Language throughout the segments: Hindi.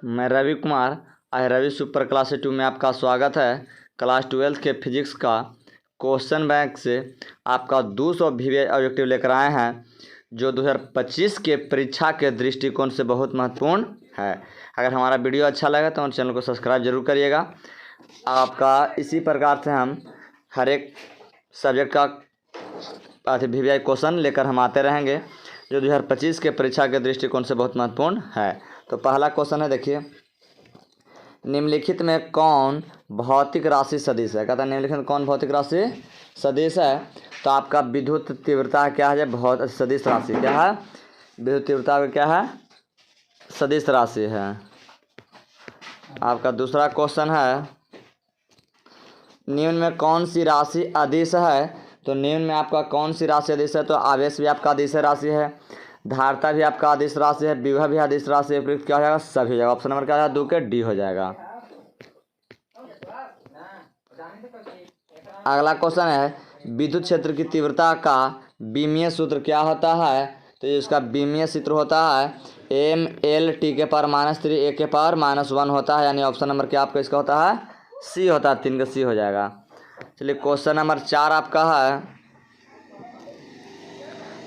मैं रवि कुमार। आज रवि सुपर क्लास 2 में आपका स्वागत है। क्लास 12 के फिजिक्स का क्वेश्चन बैंक से आपका 200 वीवीआई ऑब्जेक्टिव लेकर आए हैं, जो 2025 के परीक्षा के दृष्टिकोण से बहुत महत्वपूर्ण है। अगर हमारा वीडियो अच्छा लगे तो चैनल को सब्सक्राइब जरूर करिएगा। आपका इसी प्रकार से हम हर एक सब्जेक्ट का वीवीआई क्वेश्चन लेकर हम आते रहेंगे, जो 2025 के परीक्षा के दृष्टिकोण से बहुत महत्वपूर्ण है। तो पहला क्वेश्चन है, देखिए, निम्नलिखित में कौन भौतिक राशि सदिश है। कहता है निम्नलिखित में कौन भौतिक राशि सदिश है। तो आपका विद्युत तीव्रता क्या है, बहुत सदिश राशि क्या है, विद्युत तीव्रता का क्या है, सदिश राशि है। आपका दूसरा क्वेश्चन है, निम्न में कौन सी राशि अदिश है। तो निम्न में आपका कौन सी राशि अदिश है। तो आवेश भी आपका अदिश राशि है, धारता भी आपका अदिश राशि है, विभव भी अदिश राशि है। उपयुक्त क्या हो जाएगा, सभी हो जाएगा। ऑप्शन नंबर क्या हो जाएगा, 2 के डी हो जाएगा। अगला क्वेश्चन है, विद्युत क्षेत्र की तीव्रता का बीमीय सूत्र क्या होता है। तो इसका बीमीय सूत्र होता है ML T के पावर -3 A के पावर -1 होता है। यानी ऑप्शन नंबर क्या आपका इसका होता है, सी होता है। 3 का सी हो जाएगा। चलिए क्वेश्चन नंबर 4 आपका है,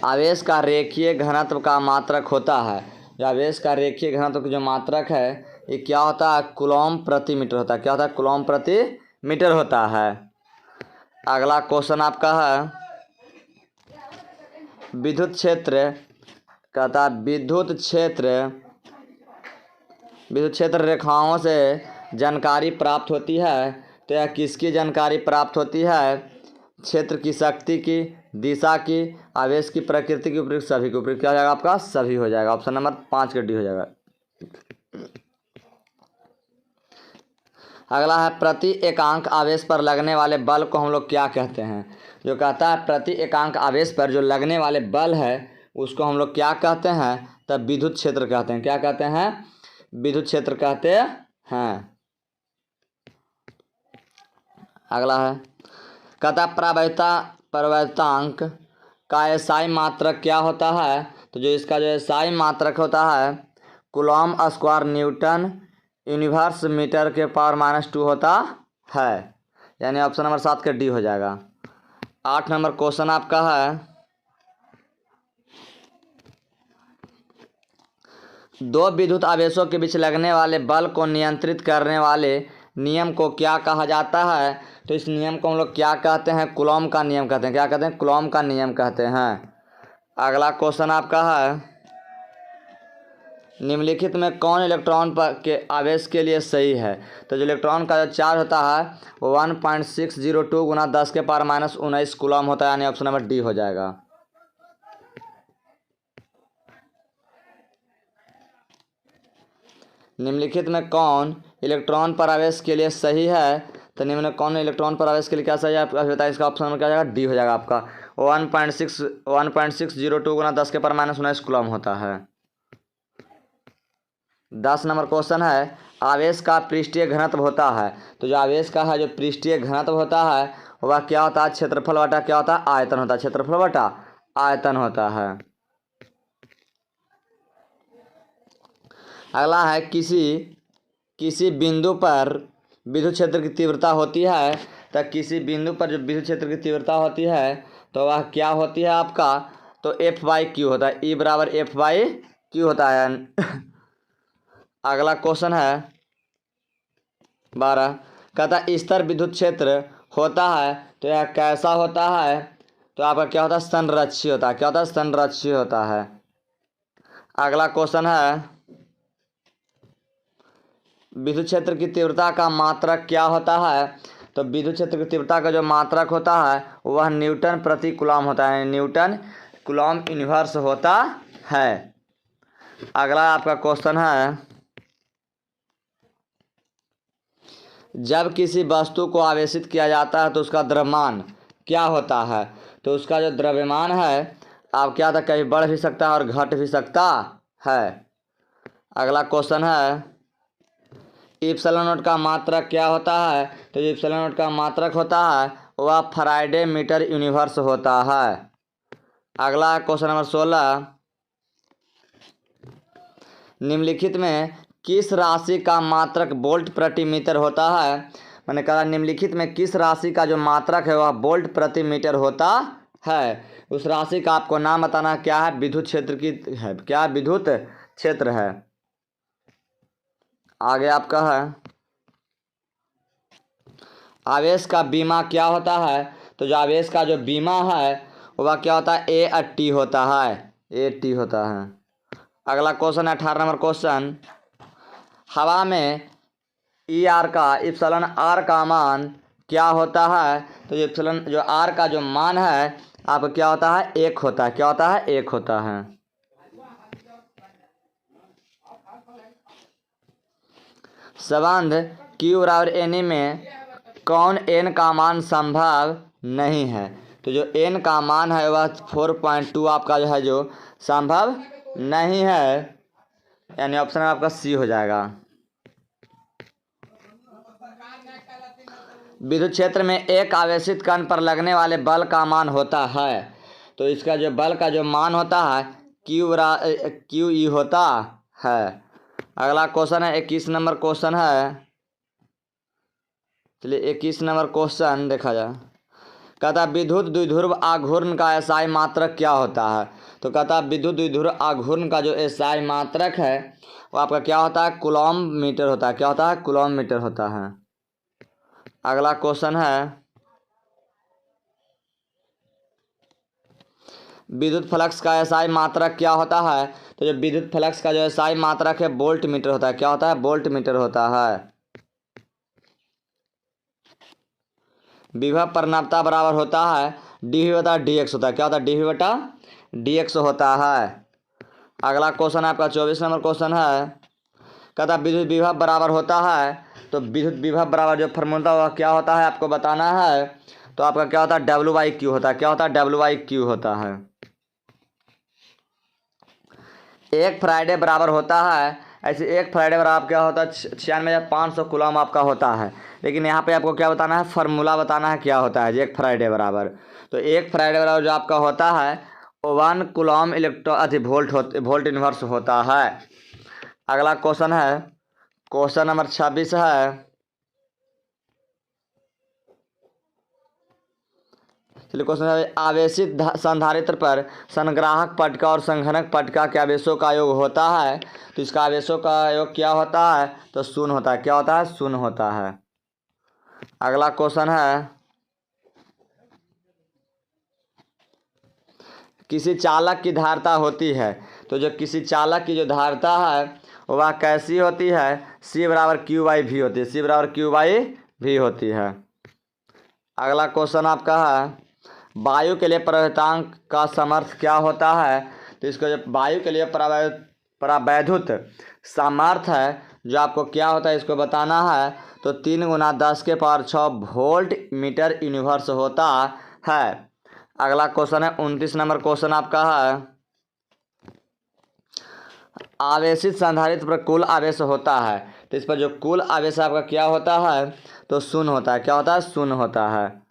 आवेश का रेखीय घनत्व का मात्रक होता है। जो आवेश का रेखीय घनत्व का जो मात्रक है, ये क्या होता है, कूलॉम प्रति मीटर होता है। क्या होता है, कूलॉम प्रति मीटर होता है। अगला क्वेश्चन आपका है, विद्युत क्षेत्र कहता है विद्युत क्षेत्र रेखाओं से जानकारी प्राप्त होती है। तो यह किसकी जानकारी प्राप्त होती है, क्षेत्र की शक्ति की, दिशा की, आवेश की प्रकृति की, उपयुक्त सभी की। उपयुक्त क्या हो जाएगा आपका, सभी हो जाएगा। ऑप्शन नंबर 5 का डी हो जाएगा। अगला है, प्रति एकांक आवेश पर लगने वाले बल को हम लोग क्या कहते हैं। जो कहता है प्रति एकांक आवेश पर जो लगने वाले बल है उसको हम लोग क्या कहते हैं, तब विद्युत क्षेत्र कहते हैं। क्या कहते हैं, विद्युत क्षेत्र कहते हैं। अगला है, कहता प्रवृत्तांक का एसआई मात्रक क्या होता है। तो जो इसका जो एसआई मात्रक होता है, coulomb square newton inverse metre के पावर -2 होता है। यानी ऑप्शन नंबर 7 का डी हो जाएगा। 8 नंबर क्वेश्चन आपका है, दो विद्युत आवेशों के बीच लगने वाले बल को नियंत्रित करने वाले नियम को क्या कहा जाता है। तो इस नियम को हम लोग क्या कहते हैं, कूलॉम का नियम कहते हैं। क्या कहते हैं, कूलॉम का नियम कहते हैं। अगला क्वेश्चन आपका है, निम्नलिखित में कौन इलेक्ट्रॉन के आवेश के लिए सही है। तो जो इलेक्ट्रॉन का जो चार्ज होता है वो 1.602 गुना 10 के पावर -19 कूलॉम होता है। यानी ऑप्शन नंबर डी हो जाएगा। निम्नलिखित में कौन इलेक्ट्रॉन पर आवेश के लिए सही है। तो निम्न में कौन इलेक्ट्रॉन पर आवेश के लिए क्या सही है, आपका बताया। इसका ऑप्शन नंबर क्या हो जाएगा, डी हो जाएगा आपका। 1.602 गुना 10 के पावर -19 कूलॉम होता है। 10 नंबर क्वेश्चन है, आवेश का पृष्ठीय घनत्व होता है। तो जो आवेश का है जो पृष्ठीय घनत्व होता है वह क्या होता है, क्षेत्रफल बटा क्या होता है, आयतन होता है। क्षेत्रफल बटा आयतन होता है। अगला है, किसी बिंदु पर विद्युत क्षेत्र की तीव्रता होती है। तो किसी बिंदु पर जो विद्युत क्षेत्र की तीव्रता होती है तो वह क्या होती है आपका, तो F/Q होता है। E बराबर F/Q होता है। अगला क्वेश्चन है 12, कहता है स्तर विद्युत क्षेत्र होता है। तो यह कैसा होता है, तो आपका क्या होता है, संरक्षी होता है। क्या होता है, संरक्षी होता है। अगला क्वेश्चन है, विद्युत क्षेत्र की तीव्रता का मात्रक क्या होता है। तो विद्युत क्षेत्र की तीव्रता का जो मात्रक होता है वह न्यूटन प्रति कूलॉम होता है। न्यूटन कूलॉम इन्वर्स होता है। अगला आपका क्वेश्चन है, जब किसी वस्तु को आवेशित किया जाता है तो उसका द्रव्यमान क्या होता है। तो उसका जो द्रव्यमान है आप क्या था, कहीं बढ़ भी सकता है और घट भी सकता है। अगला क्वेश्चन है, इप्सिलॉन नॉट का मात्रक क्या होता है। तो जो इप्सिलॉन नॉट का मात्रक होता है वह फैराडे मीटर यूनिवर्स होता है। अगला क्वेश्चन नंबर 16, निम्नलिखित में किस राशि का मात्रक वोल्ट प्रति मीटर होता है। मैंने कहा निम्नलिखित में किस राशि का जो मात्रक है वह वोल्ट प्रति मीटर होता है। उस राशि का आपको नाम बताना है, क्या है, विद्युत क्षेत्र की है, क्या विद्युत क्षेत्र है। आगे आपका है आवेश का बीमा क्या होता है। तो जो आवेश का जो बीमा है वह क्या होता है, ए होता है, ए होता है। अगला क्वेश्चन है 18 नंबर क्वेश्चन, हवा में ई आर का इप्सिलॉन आर का मान क्या होता है। तो ये इप्सिलॉन जो आर का जो मान है आपका क्या होता है, एक होता है, क्या होता है, एक होता है। संबंध क्यू बराबर एन में कौन एन का मान संभव नहीं है। तो जो एन का मान है वह 4.2 आपका जो है जो संभव नहीं है, यानी ऑप्शन आपका सी हो जाएगा। विद्युत क्षेत्र में एक आवेशित कण पर लगने वाले बल का मान होता है। तो इसका जो बल का जो मान होता है क्यू ई होता है। अगला क्वेश्चन है 21 नंबर क्वेश्चन है। चलिए 21 नंबर क्वेश्चन देखा जाए। कहता विद्युत द्विध्रुव आघूर्ण का एसआई मात्रक क्या होता है। तो कहता विद्युत द्विध्रुव आघूर्ण का जो एसआई मात्रक है वो आपका क्या होता है, कूलॉम मीटर होता है, क्या होता है, कूलॉम मीटर होता है। अगला क्वेश्चन है विद्युत फ्लक्स का एसआई मात्रक क्या होता है। तो जो विद्युत फ्लक्स का जो एसआई मात्रक है वोल्ट मीटर होता है, क्या होता है, वोल्ट मीटर होता है। विभव प्रवणता बराबर होता है डी बटा डी एक्स होता है, क्या होता है, डी बटा डी एक्स होता है। अगला क्वेश्चन आपका 24 नंबर क्वेश्चन है। कहता विद्युत विभव बराबर होता है। तो विद्युत विभव बराबर जो फॉर्मूला वह क्या होता है आपको बताना है। तो आपका क्या होता है, डब्ल्यू बाई क्यू होता है, क्या होता है, डब्ल्यू बाई क्यू होता है। एक फ्राइडे बराबर होता है, ऐसे एक फ्राइडे बराबर क्या होता है, 96,500 कूलम आपका होता है। लेकिन यहाँ पे आपको क्या बताना है, फार्मूला बताना है क्या होता है एक फ्राइडे बराबर। तो एक फ्राइडे बराबर जो आपका होता है 1 कूलम वोल्ट इनवर्स होता है। अगला क्वेश्चन है क्वेश्चन नंबर 26 है। चलिए क्वेश्चन है आवेशित संधारित्र पर संग्राहक पटका और संघनक पटका के आवेशों का योग होता है। तो इसका आवेशों का योग क्या होता है, तो शून्य होता है, क्या होता है, शून्य होता है। अगला क्वेश्चन है किसी चालक की धारता होती है। तो जो किसी चालक की जो धारता है वह कैसी होती है, सी बराबर क्यू बाई भी होती है, सी बराबर क्यू बाई भी होती है। अगला क्वेश्चन आपका है वायु के लिए प्रवैधांक का सामर्थ्य क्या होता है। तो इसको जो वायु के लिए परावैद्युत सामर्थ्य है जो आपको क्या होता है इसको बताना है। तो 3 × 10⁶ वोल्ट मीटर यूनिवर्स होता है। अगला क्वेश्चन है 29 नंबर क्वेश्चन आपका है आवेशित संधारित्र पर कुल आवेश होता है। तो इस पर जो कुल आवेश आपका क्या होता है, तो शून्य होता है, क्या होता है, शून्य होता है।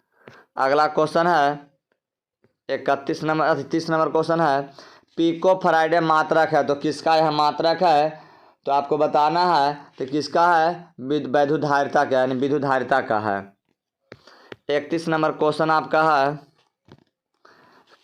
अगला क्वेश्चन है 31 नंबर 30 नंबर क्वेश्चन है पिको फराइडे मात्रक है। तो किसका यह मात्रक है, तो आपको बताना है तो किसका है, वैद्युत धारिता का, यानी विद्युत धारिता का है। 31 नंबर क्वेश्चन आपका है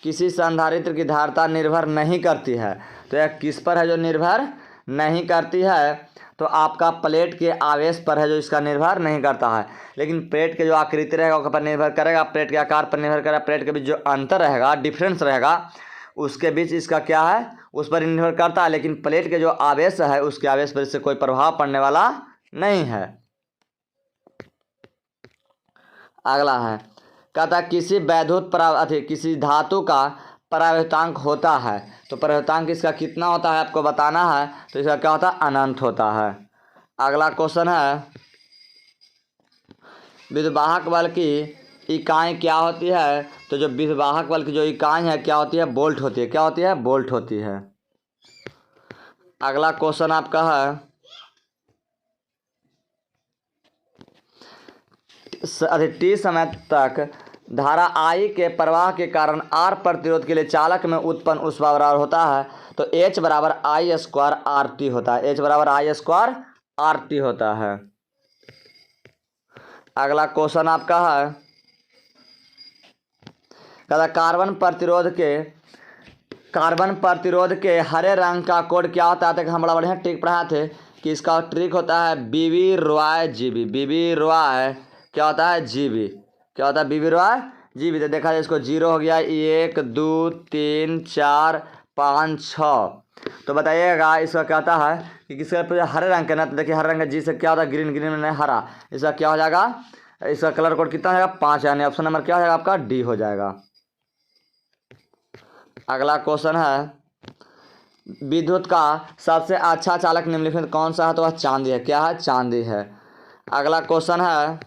किसी संधारित्र की धारिता निर्भर नहीं करती है। तो यह किस पर है जो निर्भर नहीं करती है, तो आपका प्लेट के आवेश पर है जो इसका निर्भर नहीं करता है। लेकिन प्लेट के जो आकृति रहेगा उसके पर निर्भर करेगा, प्लेट के आकार पर निर्भर करेगा, प्लेट के बीच जो अंतर रहेगा, डिफरेंस रहेगा, उसके बीच इसका क्या है, उस पर निर्भर करता है। लेकिन प्लेट के जो आवेश है उसके आवेश पर इससे कोई प्रभाव पड़ने वाला नहीं है। अगला है कहता किसी किसी धातु का परावैद्युतांक होता है। तो परावैद्युतांक इसका कितना होता है आपको बताना है। तो इसका क्या होता है, अनंत होता है। अगला क्वेश्चन है विद्युतवाहक बल की इकाई क्या होती है। तो जो विद्युतवाहक बल की जो इकाई है क्या होती है, वोल्ट होती है, क्या होती है, वोल्ट होती है। अगला क्वेश्चन आपका है टी समय तक धारा I के प्रवाह के कारण R प्रतिरोध के लिए चालक में उत्पन्न ऊष्मा बराबर होता है, तो H बराबर I स्क्वायर RT होता है। H बराबर I स्क्वायर RT होता है। अगला क्वेश्चन आपका है, कहता कार्बन प्रतिरोध के हरे रंग का कोड क्या होता है। तो हम बड़ा बढ़िया ट्रिक पढ़ाए थे कि इसका ट्रिक होता है BB Roy GB। BB Roy क्या होता है, GB। क्या होता है BB रॉय GB। तो देखा जाए इसको 0 हो गया, 1 2 3 4 5 6। तो बताइएगा इसका क्या होता है कि किसके हरे रंग के ना, तो देखिए हरे रंग का जी से क्या होता है, ग्रीन, ग्रीन में हरा, इसका क्या हो जाएगा, इसका कलर कोड कितना हो जाएगा 5, यानी ऑप्शन नंबर क्या हो जाएगा आपका D हो जाएगा। अगला क्वेश्चन है, विद्युत का सबसे अच्छा चालक निम्नलिखित कौन सा है। तो वह चांदी है। क्या है, चांदी है। अगला क्वेश्चन है,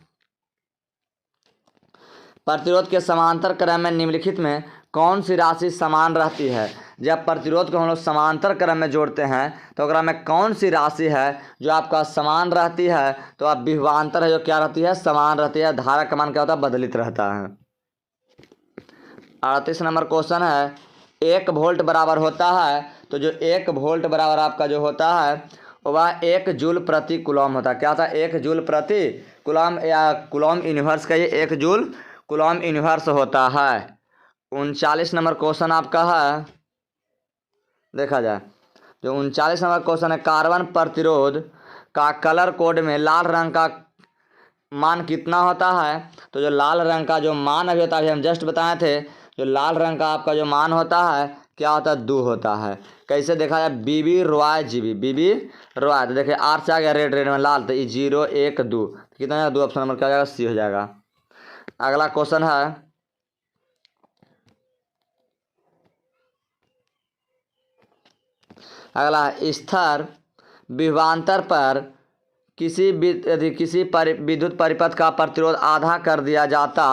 प्रतिरोध के समांतर क्रम में निम्नलिखित में कौन सी राशि समान रहती है। जब प्रतिरोध को हम लोग समांतर क्रम में जोड़ते हैं तो अगर में कौन सी राशि है जो आपका समान रहती है, तो आप विभवांतर है जो क्या रहती है, समान रहती है। धारा का मान क्या होता है, बदलित रहता है। 38 नंबर क्वेश्चन है, 1 वोल्ट बराबर होता है, तो जो 1 वोल्ट बराबर आपका जो होता है वह 1 जूल प्रति कूलम होता है। क्या था, 1 जूल प्रति कूलम, या कूलम इन्वर्स का ये 1 जूल कूलम इन्वर्स होता है। 39 नंबर क्वेश्चन आपका है, देखा जाए जो 39 नंबर क्वेश्चन है, कार्बन प्रतिरोध का कलर कोड में लाल रंग का मान कितना होता है। तो जो लाल रंग का जो मान अभी होता है, हम जस्ट बताए थे, जो लाल रंग का आपका जो मान होता है क्या होता है, 2 होता है। कैसे देखा जाए, BB Roy GB। BB Roy, तो देखिए R से आ गया रेड, रेड में लाल, तो ये 0 1 2 कितना है, 2, ऑप्शन नंबर क्या हो जाएगा, C हो जाएगा। अगला क्वेश्चन है, अगला स्थिर विभवांतर पर किसी विद्युत परिपथ का प्रतिरोध आधा कर दिया जाता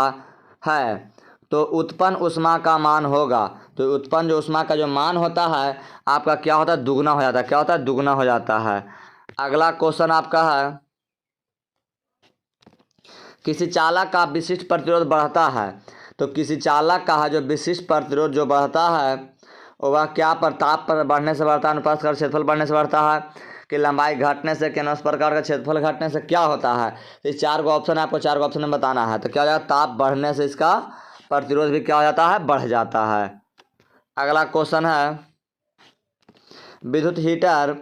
है तो उत्पन्न ऊष्मा का मान होगा। तो उत्पन्न जो ऊष्मा का जो मान होता है आपका क्या होता है, दुगना हो जाता है। क्या होता है, दुगना हो जाता है। अगला क्वेश्चन आपका है, किसी चालक का विशिष्ट प्रतिरोध बढ़ता है, तो किसी चालक का जो विशिष्ट प्रतिरोध जो बढ़ता है वह क्या ताप पर बढ़ने से बढ़ता है, अनुप्रस्थ का क्षेत्रफल बढ़ने से बढ़ता है, कि लंबाई घटने से, कि उस प्रकार का क्षेत्रफल घटने से क्या होता है। तो इस 4 ऑप्शन है, आपको 4 ऑप्शन में बताना है। तो क्या हो जाएगा, ताप बढ़ने से इसका प्रतिरोध भी क्या हो जाता है, बढ़ जाता है। अगला क्वेश्चन है, विद्युत हीटर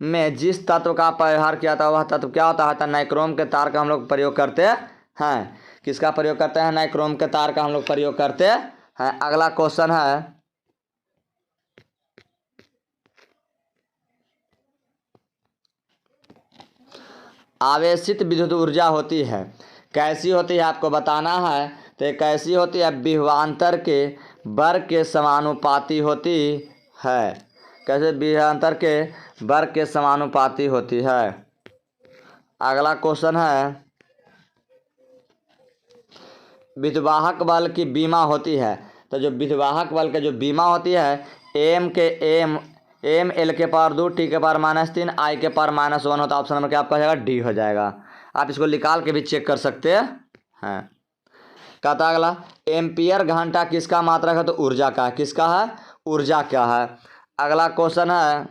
में जिस तत्व का व्यवहार किया था वह तत्व क्या होता है। तो नाइक्रोम के तार का हम लोग प्रयोग करते हैं। किसका प्रयोग करते हैं, नाइक्रोम के तार का हम लोग प्रयोग करते हैं। अगला क्वेश्चन है, आवेशित विद्युत ऊर्जा होती है, कैसी होती है आपको बताना है। तो कैसी होती है, विभवांतर के वर्ग के समानुपाती होती है। कैसे, विभवांतर के वर्ग के समानुपाती होती है। अगला क्वेश्चन है, विद्युवाहक बल की बीमा होती है। तो जो विद्युवाहक बल के जो बीमा होती है, एम एल के पावर 2 टी के पावर -3 आई के पावर -1 होता है। ऑप्शन नंबर क्या आपका जाएगा, D हो जाएगा। आप इसको निकाल के भी चेक कर सकते हैं। कहता अगला, एम्पियर घंटा किसका मात्रक है। तो ऊर्जा का है। किसका है, ऊर्जा क्या है। अगला क्वेश्चन है,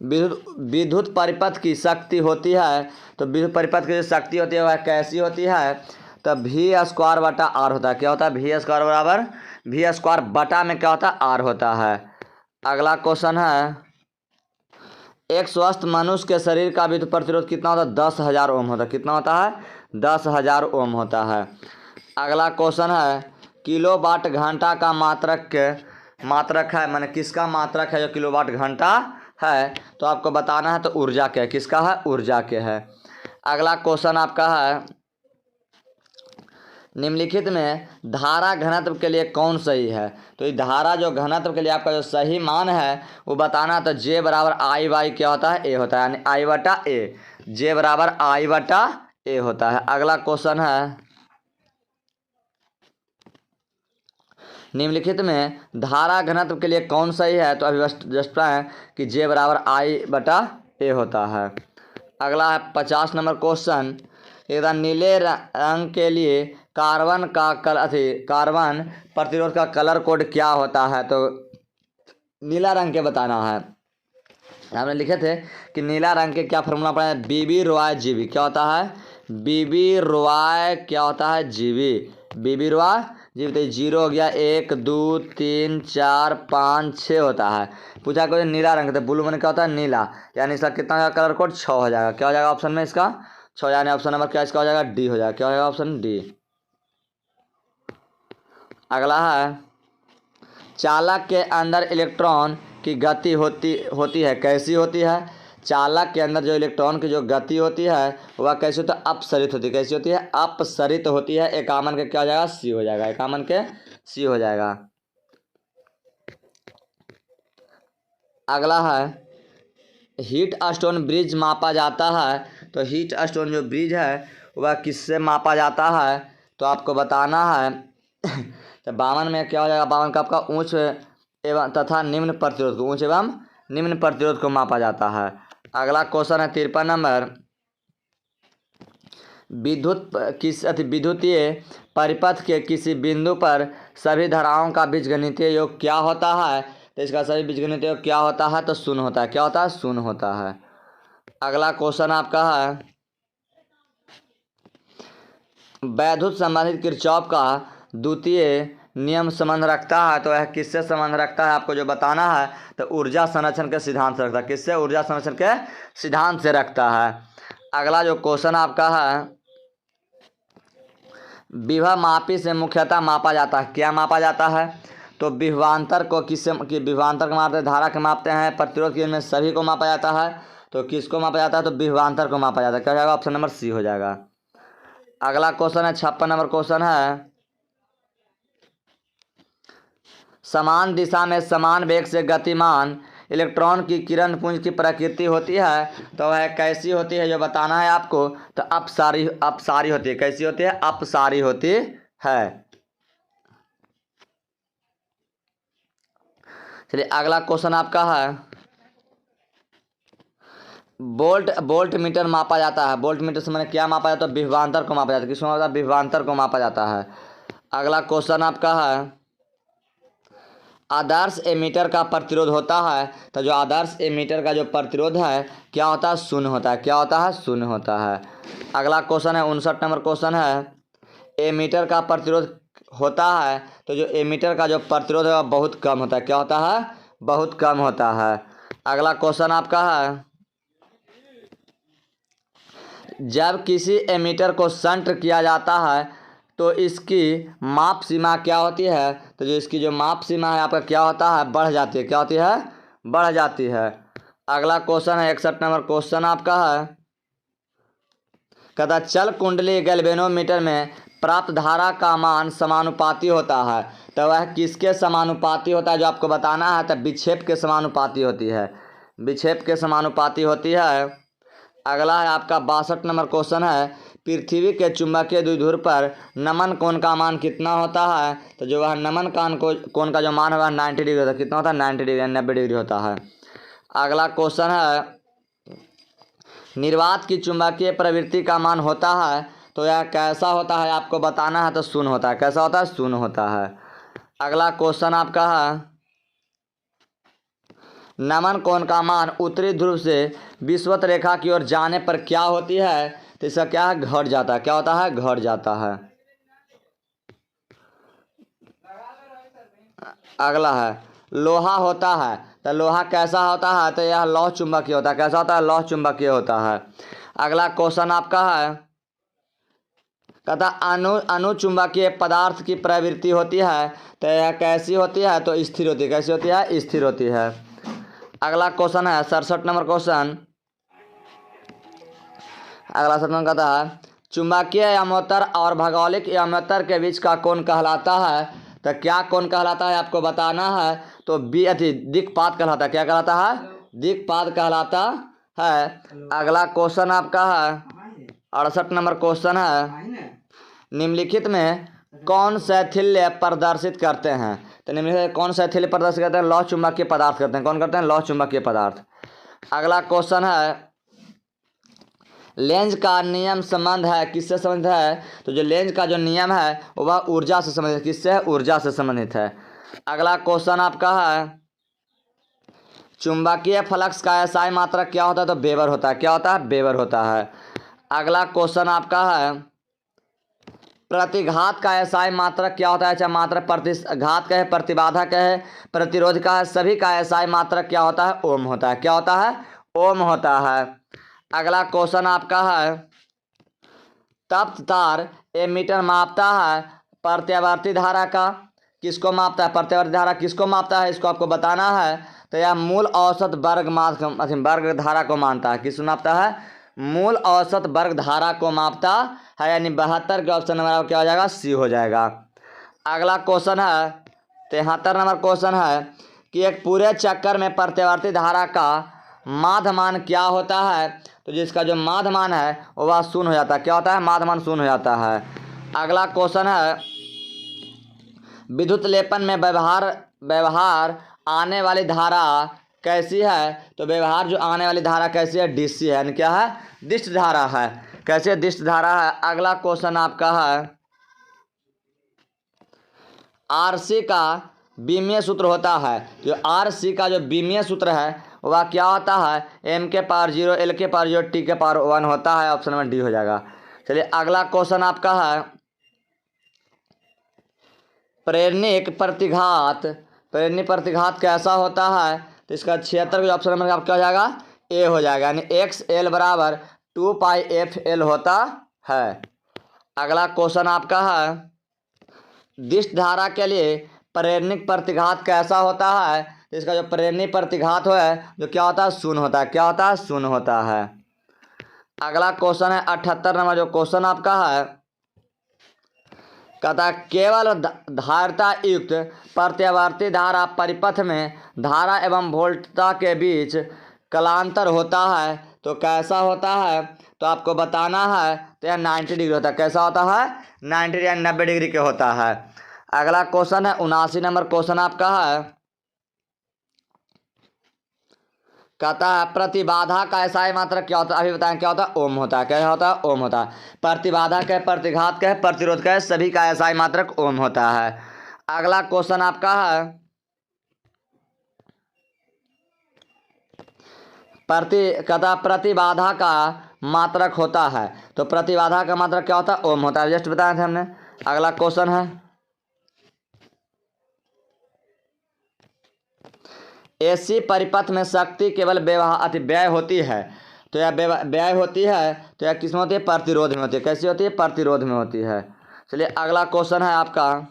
विद्युत परिपथ की शक्ति होती है। तो विद्युत परिपथ की जो शक्ति होती है वह कैसी होती है। तो V² बटा R होता है। क्या होता है, V² बराबर V² बटा में क्या होता है, R होता है। अगला क्वेश्चन है, एक स्वस्थ मनुष्य के शरीर का विद्युत प्रतिरोध कितना होता है, 10,000 ओम होता है। कितना होता है, 10,000 ओम होता है। अगला क्वेश्चन है, किलोवाट घंटा का मात्रक है, माने किसका मात्रक है जो किलोवाट घंटा है। तो आपको बताना है तो ऊर्जा के है। किसका है, ऊर्जा के है। अगला क्वेश्चन आपका है, निम्नलिखित में धारा घनत्व के लिए कौन सही है। तो ये धारा जो घनत्व के लिए आपका जो सही मान है वो बताना। तो J बराबर I/A क्या होता है, A होता है, यानी I/A। J बराबर I/A होता है। अगला क्वेश्चन है, निम्नलिखित में धारा घनत्व के लिए कौन सही है। तो अभी जस्ट है कि J बराबर I/A होता है। अगला है 50 नंबर क्वेश्चन, एकदम नीले रंग के लिए कार्बन का कार्बन प्रतिरोध का कलर कोड क्या होता है? तो नीला रंग के बताना है। हमने लिखे थे कि नीला रंग के क्या फॉर्मूला पढ़ा है? बीबी रॉय जीबी। क्या होता है? बीबी रॉय क्या होता है? जीबी। बीबी रॉय जीबी। तो 0 हो गया, 1 2 3 4 5 6 होता है। पूछा कोई नीला रंग, तो ब्लू मैंने क्या होता है? नीला। यानी इसका कितना का कलर कोड? 6 हो जाएगा। क्या हो जाएगा ऑप्शन में इसका? 6। यानी ऑप्शन नंबर क्या इसका हो जाएगा? डी हो जाएगा। क्या हो जाएगा ऑप्शन डी। अगला है, चालक के अंदर इलेक्ट्रॉन की गति होती है, कैसी होती है? चालक के अंदर जो इलेक्ट्रॉन की जो गति होती है वह कैसी होती है? अपसरित होती है। कैसी होती है? अपसरित होती है। एकामन के क्या हो जाएगा? सी हो जाएगा। एकामन के सी हो जाएगा। अगला है, हीट स्टोन ब्रिज मापा जाता है। तो हीट स्टोन जो ब्रिज है वह किससे मापा जाता है? तो आपको बताना है। तो 52 में क्या हो जाएगा? 52 का आपका उच्च एवं तथा निम्न प्रतिरोध को, उच्च एवं निम्न प्रतिरोध को मापा जाता है। अगला क्वेश्चन है 53 नंबर, विद्युतीय परिपथ के किसी बिंदु पर सभी धाराओं का बीजगणितीय योग क्या होता है? तो इसका सभी बीजगणितीय योग क्या होता है? तो शून्य होता है। क्या होता है? शून्य होता है। अगला क्वेश्चन आपका है, वैद्युत संबंधित किरचॉफ का द्वितीय नियम संबंध रखता है। तो यह किससे संबंध रखता है? आपको जो बताना है तो ऊर्जा संरक्षण के सिद्धांत से रखता है। किससे? ऊर्जा संरक्षण के सिद्धांत से रखता है। अगला जो क्वेश्चन आपका है, विभव मापी से मुख्यतः मापा जाता है। क्या मापा जाता है? तो विभवांतर को किससे? विभवांतर को मापते हैं, धारा के मापते हैं, प्रतिरोध के में सभी को मापा जाता है। तो किसको मापा जाता है? तो विभवांतर को मापा जाता है। क्या हो जाएगा? ऑप्शन नंबर सी हो जाएगा। अगला क्वेश्चन है 56 नंबर क्वेश्चन है, समान दिशा में समान वेग से गतिमान इलेक्ट्रॉन की किरण पुंज की प्रकृति होती है। तो वह कैसी होती है जो बताना है आपको? तो अपसारी होती है। कैसी होती है? अपसारी होती है। चलिए अगला क्वेश्चन आपका है, वोल्ट मीटर मापा जाता है। वोल्ट मीटर से मैंने क्या मापा जाता है? विभवांतर को मापा जाता है। किसको मापा जाता है? विभवांतर को मापा जाता है। अगला क्वेश्चन आपका है, आदर्श एमीटर का प्रतिरोध होता है। तो जो आदर्श एमीटर का जो प्रतिरोध है क्या होता है? शून्य होता है। क्या होता है? शून्य होता है। अगला क्वेश्चन है 59 नंबर क्वेश्चन है, एमीटर का प्रतिरोध होता है। तो जो एमीटर का जो प्रतिरोध है वह बहुत कम होता है। क्या होता है? बहुत कम होता है। अगला क्वेश्चन आपका है, जब किसी एमीटर को शंट किया जाता है तो इसकी माप सीमा क्या होती है? तो जो इसकी जो माप सीमा है आपका क्या होता है? बढ़ जाती है। क्या होती है? बढ़ जाती है। अगला क्वेश्चन है 61 नंबर क्वेश्चन आपका है, कहता चल कुंडली गैल्वेनोमीटर में प्राप्त धारा का मान समानुपाती होता है। तो वह किसके समानुपाती होता है? जो आपको बताना है तो विक्षेप के समानुपाती होती है। विक्षेप के समानुपाती होती है। अगला है आपका 62 नंबर क्वेश्चन है, पृथ्वी के चुंबकीय द्विध्रुव पर नमन कोण का मान कितना होता है? तो जो वह नमन कोण का जो मान है वह 90 डिग्री होता है। कितना होता है? 90 डिग्री, 90 डिग्री होता है। अगला क्वेश्चन है, निर्वात की चुंबकीय प्रवृत्ति का मान होता है। तो यह कैसा होता है? आपको बताना है तो शून्य होता है। कैसा होता है? शून्य होता है। अगला क्वेश्चन आपका है, नमन कोण का मान उत्तरी ध्रुव से विषुवत रेखा की ओर जाने पर क्या होती है? तो इसका क्या है? घट जाता है। क्या होता है? घट जाता है। अगला है, लोहा होता है। तो लोहा कैसा होता है? तो यह लौह चुंबकीय होता है। कैसा होता है? लौह चुंबकीय होता है। अगला क्वेश्चन आपका है, कहता अनुचुंबकीय पदार्थ की प्रवृत्ति होती है। तो यह कैसी होती है? तो स्थिर होती है। कैसी होती है? स्थिर होती है। अगला क्वेश्चन है 67 नंबर क्वेश्चन। अगला क्वेश्चन कहता है, चुंबकीय यामोत्तर और भौगोलिक यामोत्तर के बीच का कोण कहलाता है। तो क्या कोण कहलाता है? आपको बताना है तो दिक्पात कहलाता है। क्या कहलाता है? दिक्पात कहलाता है। अगला क्वेश्चन आपका है 68 नंबर क्वेश्चन है, निम्नलिखित में कौन शैथिल्य प्रदर्शित करते हैं? तो निम्नलिखित कौन शैथिल्य प्रदर्शित करते हैं? लौह चुंबकीय पदार्थ करते हैं। कौन करते हैं? लौह चुंबकीय पदार्थ। अगला क्वेश्चन है, लेंज का नियम संबंध है, किससे संबंधित है? तो जो लेंज का जो नियम है वह ऊर्जा से संबंधित, किससे है? ऊर्जा से संबंधित है। अगला क्वेश्चन आपका है, चुंबकीय फ्लक्स का एसआई मात्रक क्या होता है? तो वेबर होता है। क्या होता है? वेबर होता है। अगला क्वेश्चन आपका है, प्रतिघात का एसआई मात्रक क्या होता है? चाहे मात्रक प्रतिघात का है, प्रतिबाधा का है, प्रतिरोध का है, सभी का एसआई मात्रक क्या होता है? ओम होता है। क्या होता है? ओम होता है। अगला क्वेश्चन आपका है, तप्त तार एमीटर मापता है प्रत्यावर्ती धारा का, किसको मापता है? प्रत्यावर्ती धारा किसको मापता है? इसको आपको बताना है। तो यह मूल औसत वर्ग धारा को मानता है। किस मापता है? मूल औसत वर्ग धारा को मापता है, यानी 72 के ऑप्शन नंबर क्या हो जाएगा? सी हो जाएगा। अगला क्वेश्चन है 73 नंबर क्वेश्चन है कि एक पूरे चक्कर में प्रत्यावर्ती धारा का माध्य मान क्या होता है? तो जिसका जो माध्य मान है वह शून्य हो जाता है। क्या होता है? माध्य मान शून्य हो जाता है। अगला क्वेश्चन है, विद्युत लेपन में व्यवहार आने वाली धारा कैसी है? तो व्यवहार जो आने वाली धारा कैसी है? डीसी है, यानी क्या है? दिष्ट धारा है। कैसे? दिष्ट धारा है। अगला क्वेश्चन आपका है, आरसी का बीमीय सूत्र होता है। जो आरसी का जो बीमीय सूत्र है वह क्या होता है? एम के पावर 0, एल के पावर 0, टी के पावर 1 होता है। ऑप्शन नंबर डी हो जाएगा। चलिए अगला क्वेश्चन आपका है, प्रेरणिक प्रतिघात कैसा होता है? तो इसका 76 का ऑप्शन नंबर आपका हो जाएगा? ए हो जाएगा, यानी एक्स एल बराबर 2πf_l होता है। अगला क्वेश्चन आपका है, दिष्ट धारा के लिए प्रेरणिक प्रतिघात कैसा होता है? तो इसका जो प्रेरणिक प्रतिघात है जो क्या होता है? शून्य होता है। क्या होता है? शून्य होता है। अगला क्वेश्चन है 78 नंबर जो क्वेश्चन आपका है, कहता है केवल धारिता युक्त प्रत्यावर्ती धारा परिपथ में धारा एवं वोल्टता के बीच कलांतर होता है तो कैसा होता है? तो आपको बताना है। तो यह 90 डिग्री होता है। कैसा होता है? 90 या 90 डिग्री के होता है। अगला क्वेश्चन है 79 नंबर क्वेश्चन आपका है, कहता है प्रतिबाधा का एसआई मात्रक क्या होता है? अभी बताएं क्या होता है? ओम होता है। क्या होता है? ओम होता है। प्रतिबाधा का, प्रतिघात का, प्रतिरोध का, सभी का एसआई मात्रक ओम होता है। अगला क्वेश्चन आपका है, कहता प्रतिबाधा का मात्रक होता है। तो प्रतिबाधा का मात्रक क्या होता है? ओम होता है। जस्ट बताए थे हमने। अगला क्वेश्चन है, एसी परिपथ में शक्ति केवल व्यय होती है। तो यह व्यय होती है तो यह किस में होती है? प्रतिरोध में होती है। कैसी होती है? प्रतिरोध में होती है। चलिए अगला क्वेश्चन है आपका,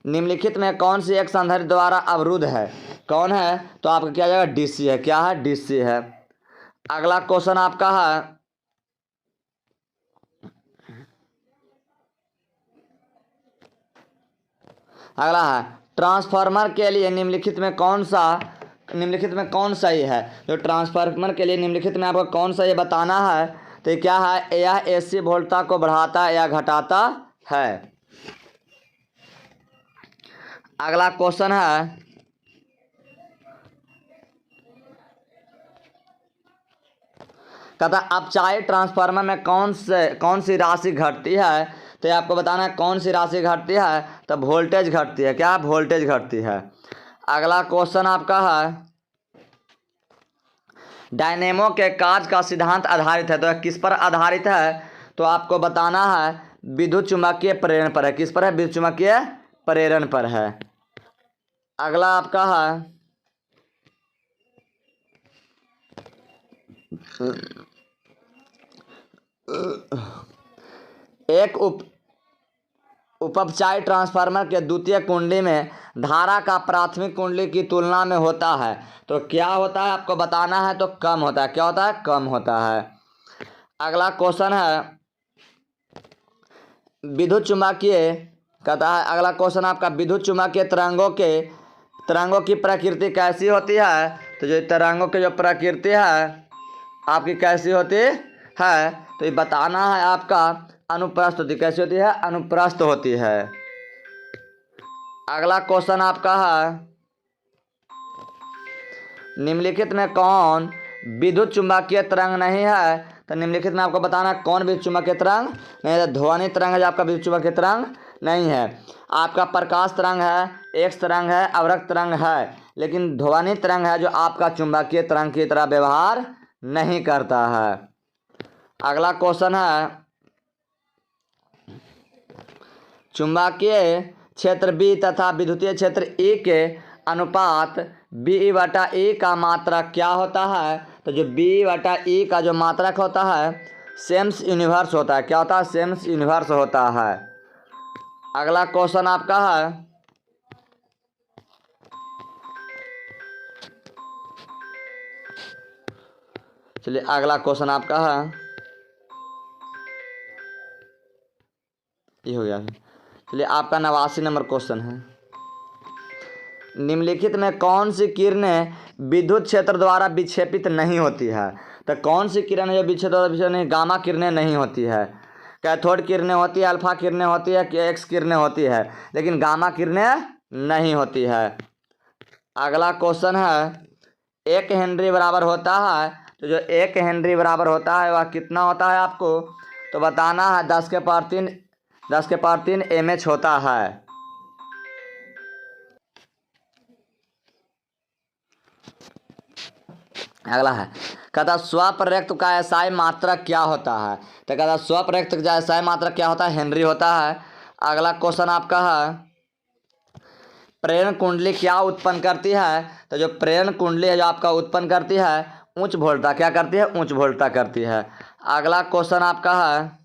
निम्नलिखित में कौन सी एक संधारित्र द्वारा अवरुद्ध है? कौन है? तो आपका क्या जाएगा? डीसी है। क्या है? डीसी है। अगला क्वेश्चन आपका है, अगला है ट्रांसफार्मर के लिए निम्नलिखित में कौन सही है? जो ट्रांसफार्मर के लिए निम्नलिखित में आपको कौन सा ये बताना है। तो क्या है? यह एसी वोल्टता को बढ़ाता है या घटाता है। अगला क्वेश्चन है, कहता अपचायी ट्रांसफार्मर में कौन सी राशि घटती है? तो ये आपको बताना है कौन सी राशि घटती है। तो वोल्टेज घटती है। क्या? वोल्टेज घटती है। अगला क्वेश्चन आपका है, डायनेमो के कार्य का सिद्धांत आधारित है। तो किस पर आधारित है? तो आपको बताना है विद्युत चुम्बकीय प्रेरण पर है। किस पर है? विद्युत चुम्बकीय प्रेरण पर है। अगला आपका है, एक उपचायी ट्रांसफार्मर के द्वितीय कुंडली में धारा का प्राथमिक कुंडली की तुलना में होता है तो क्या होता है? आपको बताना है। तो कम होता है। क्या होता है? कम होता है। अगला क्वेश्चन है, विद्युत चुम्बकीय, कहता है अगला क्वेश्चन आपका, विद्युत चुम्बकीय तरंगों की प्रकृति कैसी होती है? तो जो तरंगों की जो प्रकृति है आपकी कैसी होती है? तो ये बताना है आपका अनुप्रस्थ होती। कैसी होती है? अनुप्रस्थ होती है। अगला क्वेश्चन आपका है, निम्नलिखित में कौन विद्युत चुम्बकीय तरंग नहीं है, तो निम्नलिखित में आपको बताना कौन विद्युत चुम्बकीय तरंग नहीं है। ध्वनि तरंग है जो आपका विद्युत चुम्बकीय तरंग नहीं है। आपका प्रकाश तरंग है, एक्स तरंग है, अवरक्त तरंग है, लेकिन ध्वनि तरंग है जो आपका चुम्बकीय तरंग की तरह व्यवहार नहीं करता है। अगला क्वेश्चन है, चुंबकीय क्षेत्र बी तथा विद्युतीय क्षेत्र ई के अनुपात बी बटा ई का मात्रक क्या होता है। तो जो बी बटा ई का जो मात्रक होता है सेम्स यूनिवर्स होता है। क्या होता है? सेम्स यूनिवर्स होता है। अगला क्वेश्चन आपका है, चलिए अगला क्वेश्चन आपका है, ये हो गया। चलिए आपका 89 नंबर क्वेश्चन है, निम्नलिखित में कौन सी किरणें विद्युत क्षेत्र द्वारा विक्षेपित नहीं होती है। तो कौन सी किरण जो विक्षेप द्वारा विक्षेपित नहीं, गामा किरणें नहीं होती है। कैथोड किरणें होती है, अल्फा किरणें होती है, एक्स किरणें होती है, लेकिन गामा किरणें नहीं होती है। अगला क्वेश्चन है, 1 हेनरी बराबर होता है, तो जो 1 हेनरी बराबर होता है वह कितना होता है आपको तो बताना है। 10 के पावर 3 mH होता है। अगला है, कहता स्वप्रयुक्त का एसआई मात्रक क्या होता है। तो कहता स्वप्रयुक्त का एसआई मात्रक क्या होता है? हेनरी होता है। अगला क्वेश्चन आपका है, प्रेरण कुंडली क्या उत्पन्न करती है। तो जो प्रेरण कुंडली है जो आपका उत्पन्न करती है उच्च वोल्टता क्या करती है? उच्च वोल्टता करती है। अगला क्वेश्चन आपका है,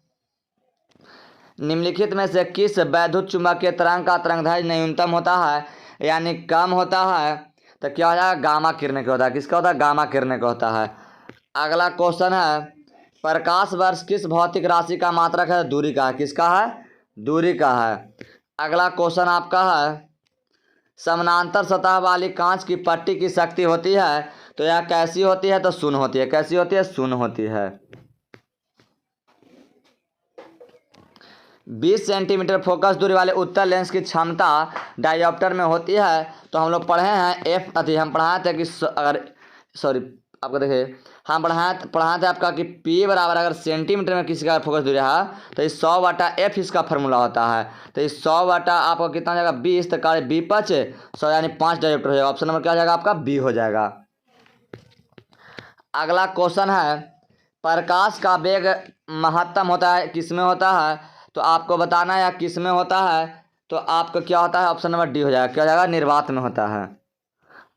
निम्नलिखित में से किस वैद्युत चुम्बकीय तरंग का तरंगदैर्घ्य न्यूनतम होता है यानी कम होता है। तो क्या हो जाएगा? गामा किरणें का होता है। किसका होता है? गामा किरणें का होता है। अगला क्वेश्चन है, प्रकाश वर्ष किस भौतिक राशि का मात्रक है? दूरी का है। किसका है? दूरी का है। अगला क्वेश्चन आपका है, समानांतर सतह वाली कांच की पट्टी की शक्ति होती है तो यह कैसी होती है? तो शून्य होती है। कैसी होती है? शून्य होती है। 20 सेंटीमीटर फोकस दूरी वाले उत्तल लेंस की क्षमता डायोप्टर में होती है। तो हम लोग पढ़े हैं हम पढ़ाए थे कि अगर आपको देखिए हम पढ़ाए थे आपका कि P बराबर अगर सेंटीमीटर में किसी का फोकस दूरी है तो इस 100 बटा F इसका फार्मूला होता है। तो इस 100 बटा आपको कितना हो जाएगा? 20 तो का 20 5 100 यानी 5 डायोप्टर हो जाएगा। ऑप्शन नंबर क्या हो जाएगा आपका? बी हो जाएगा। अगला क्वेश्चन है, प्रकाश का वेग महत्तम होता है किसमें होता है? तो आपको बताना है या किस में होता है। तो आपको क्या होता है? ऑप्शन नंबर डी हो जाएगा। क्या हो जाएगा? निर्वात में होता है।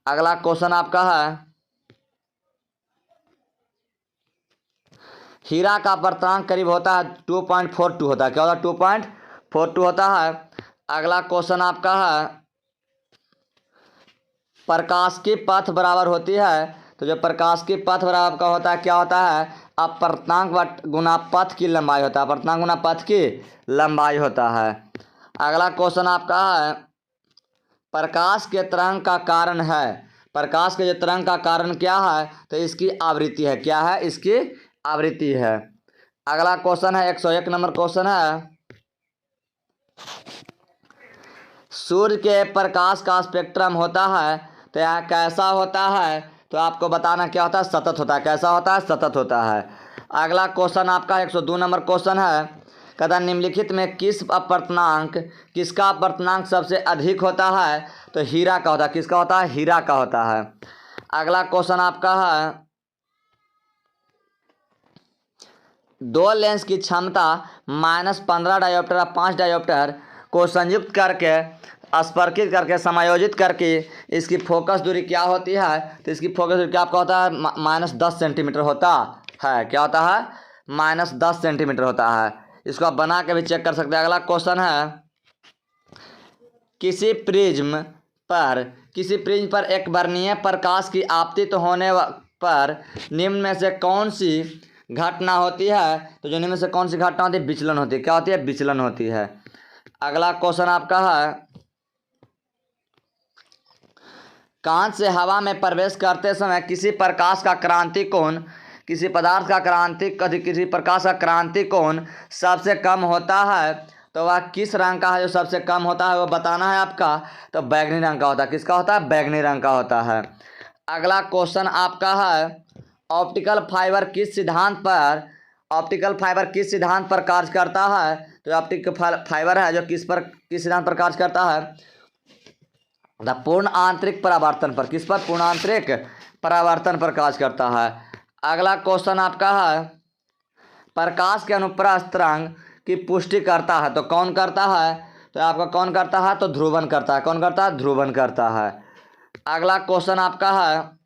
अगला क्वेश्चन आपका है, हीरा का अपर्तनांक करीब होता है 2.42 होता है। क्या होता है? 2.42 होता है। अगला क्वेश्चन आपका है, प्रकाश की पथ बराबर होती है। तो जो प्रकाश की पथ बराबर का होता है क्या होता है? अपर्तनांक गुना पथ की लंबाई होता है। अपर्तनांक गुना पथ की लंबाई होता है। अगला क्वेश्चन आपका है, प्रकाश के तरंग का कारण है। प्रकाश के जो तरंग का कारण क्या है? तो इसकी आवृत्ति है। क्या है? इसकी आवृत्ति है। अगला क्वेश्चन है, 101 नंबर क्वेश्चन है, सूर्य के प्रकाश का स्पेक्ट्रम होता है तो यह कैसा होता है? तो आपको बताना क्या होता है? सतत होता है। कैसा होता है? सतत होता है। अगला क्वेश्चन आपका 102 नंबर क्वेश्चन है, कहता निम्नलिखित में किसका अपर्तनांक सबसे अधिक होता है? तो हीरा का होता है। किसका होता है? हीरा का होता है। अगला क्वेश्चन आपका है, 2 लेंस की क्षमता -15 डायोप्टर या 5 डायोप्टर को संयुक्त करके स्पर्कित करके समायोजित करके इसकी फोकस दूरी क्या होती है? तो इसकी फोकस दूरी क्या आपका होता है? -10 सेंटीमीटर होता है। क्या होता है? -10 सेंटीमीटर होता है। इसको आप बना के भी चेक कर सकते हैं। अगला क्वेश्चन है, किसी प्रिज्म पर एक वर्णीय प्रकाश की आपतित होने पर निम्न में से कौन सी घटना होती है? तो जो निम्न में से कौन सी घटना होती है? विचलन होती है। क्या होती है? विचलन होती है। अगला क्वेश्चन आपका है, कांच से हवा में प्रवेश करते समय किसी प्रकाश का क्रांति कोण किसी प्रकाश का क्रांति कोण सबसे कम होता है तो वह किस रंग का है? जो सबसे कम होता है वो बताना है आपका। तो बैगनी रंग का होता है। किसका होता है? बैगनी रंग का होता है। अगला क्वेश्चन आपका है, ऑप्टिकल फाइबर किस सिद्धांत पर कार्य करता है? तो ऑप्टिकल फाइबर है जो किस सिद्धांत पर कार्य करता है? पूर्ण आंतरिक परावर्तन पर। किस पर? पूर्ण आंतरिक परावर्तन पर कार्य करता है। अगला क्वेश्चन आपका है, प्रकाश के अनुप्रस्थ तरंग की पुष्टि करता है तो कौन करता है? तो आपका कौन करता है? तो ध्रुवन करता है। कौन करता है? ध्रुवन करता है। अगला क्वेश्चन आपका है,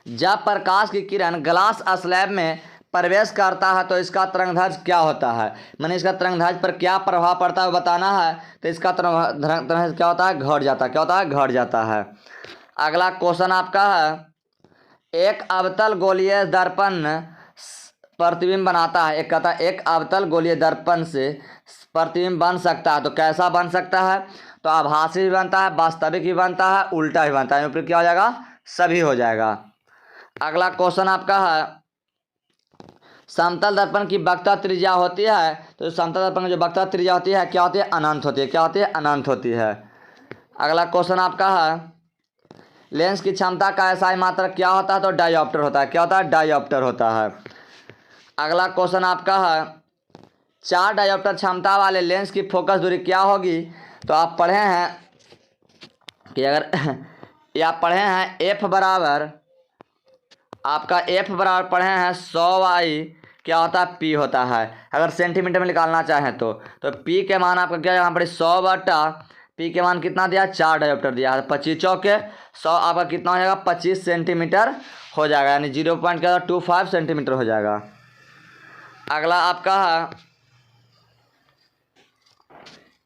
जब प्रकाश की किरण ग्लास स्लैब में प्रवेश करता है तो इसका तरंगदैर्घ्य क्या होता है? मैंने इसका तरंगदैर्घ्य पर क्या प्रभाव पड़ता है बताना है। तो इसका तरंगदैर्घ्य क्या होता है? घट जाता है। क्या होता है? घट जाता है। अगला क्वेश्चन आपका है, एक अवतल गोलीय दर्पण प्रतिबिंब बनाता है। एक कहता है एक अवतल गोलीय दर्पण से प्रतिबिंब बन सकता है तो कैसा बन सकता है? तो आभासी भी बनता है, वास्तविक भी बनता है, उल्टा भी बनता है। फिर क्या हो जाएगा? सभी हो जाएगा। अगला क्वेश्चन आपका है, समतल दर्पण की वक्रता त्रिज्या होती है तो समतल दर्पण की जो वक्रता त्रिज्या होती है क्या होती है? अनंत होती है। क्या होती है? अनंत होती है। अगला क्वेश्चन आपका है, लेंस की क्षमता का एसआई मात्रक क्या होता है? तो डायोप्टर होता है। क्या होता है? डायोप्टर होता है। अगला क्वेश्चन आपका है, 4 डायोप्टर क्षमता वाले लेंस की फोकस दूरी क्या होगी? तो आप पढ़े हैं कि अगर ये आप पढ़े हैं एफ बराबर आपका एफ बराबर पढ़े हैं 100 क्या होता है? पी होता है। अगर सेंटीमीटर में निकालना चाहें तो पी के मान आपका क्या यहाँ पर 100 पी के मान कितना दिया? 4 डायोप्टर दिया है। 25 चौके 100 आपका कितना हो जाएगा? 25 सेंटीमीटर हो जाएगा, यानी 0.25 सेंटीमीटर हो जाएगा। अगला आपका है,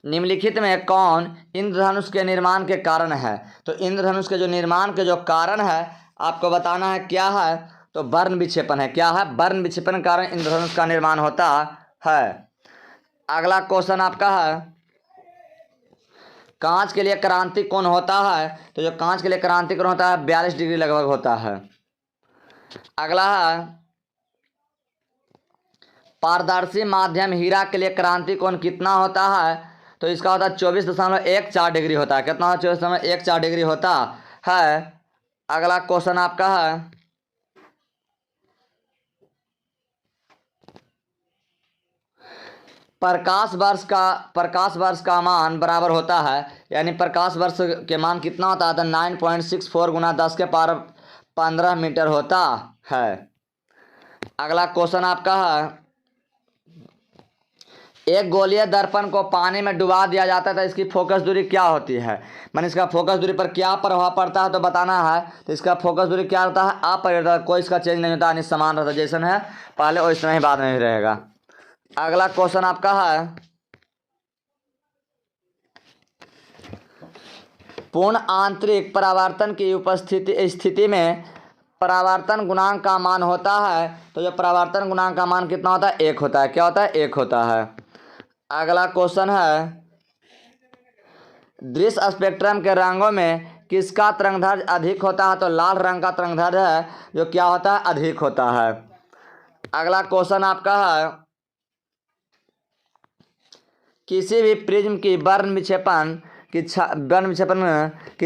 निम्नलिखित में कौन इंद्रधनुष के निर्माण के कारण है? तो इंद्रधनुष के जो निर्माण के जो कारण है आपको बताना है क्या है? तो वर्ण विक्षेपण है। क्या है? वर्ण विक्षेपण के कारण इंद्रधनुष का निर्माण होता है। अगला क्वेश्चन आपका है, कांच के लिए क्रांति कोण होता है? तो जो कांच के लिए क्रांति कोण होता है 42 डिग्री लगभग होता है। अगला है, पारदर्शी माध्यम हीरा के लिए क्रांति कोण कितना होता है? तो इसका होता है 24.14 डिग्री होता है। कितना? 24.14 डिग्री होता है। अगला क्वेश्चन आपका है, प्रकाश वर्ष का मान बराबर होता है, यानी प्रकाश वर्ष के मान कितना होता है? तो 9.64 गुना 10⁻15 मीटर होता है। अगला क्वेश्चन आपका है, एक गोलीय दर्पण को पानी में डुबा दिया जाता है तो इसकी फोकस दूरी क्या होती है? मैंने इसका फोकस दूरी पर क्या प्रभाव पड़ता है तो बताना है। तो इसका फोकस दूरी क्या होता है? अपरिवर्तन, कोई इसका चेंज नहीं होता, यानी समान रहता है। जैसन है पहले वैसे ही बाद में भी रहेगा। अगला क्वेश्चन आपका है, पूर्ण आंतरिक परावर्तन की स्थिति में परावर्तन गुणांक का मान होता है। तो जो परावर्तन गुणांक का मान कितना होता है? 1 होता है। क्या होता है? 1 होता है। अगला क्वेश्चन है, दृश्य स्पेक्ट्रम के रंगों में किसका तरंगदैर्घ्य अधिक होता है? तो लाल रंग का तरंगदैर्घ्य है जो क्या होता है? अधिक होता है। अगला क्वेश्चन आपका है, किसी भी प्रिज्म की वर्ण विक्षेपण की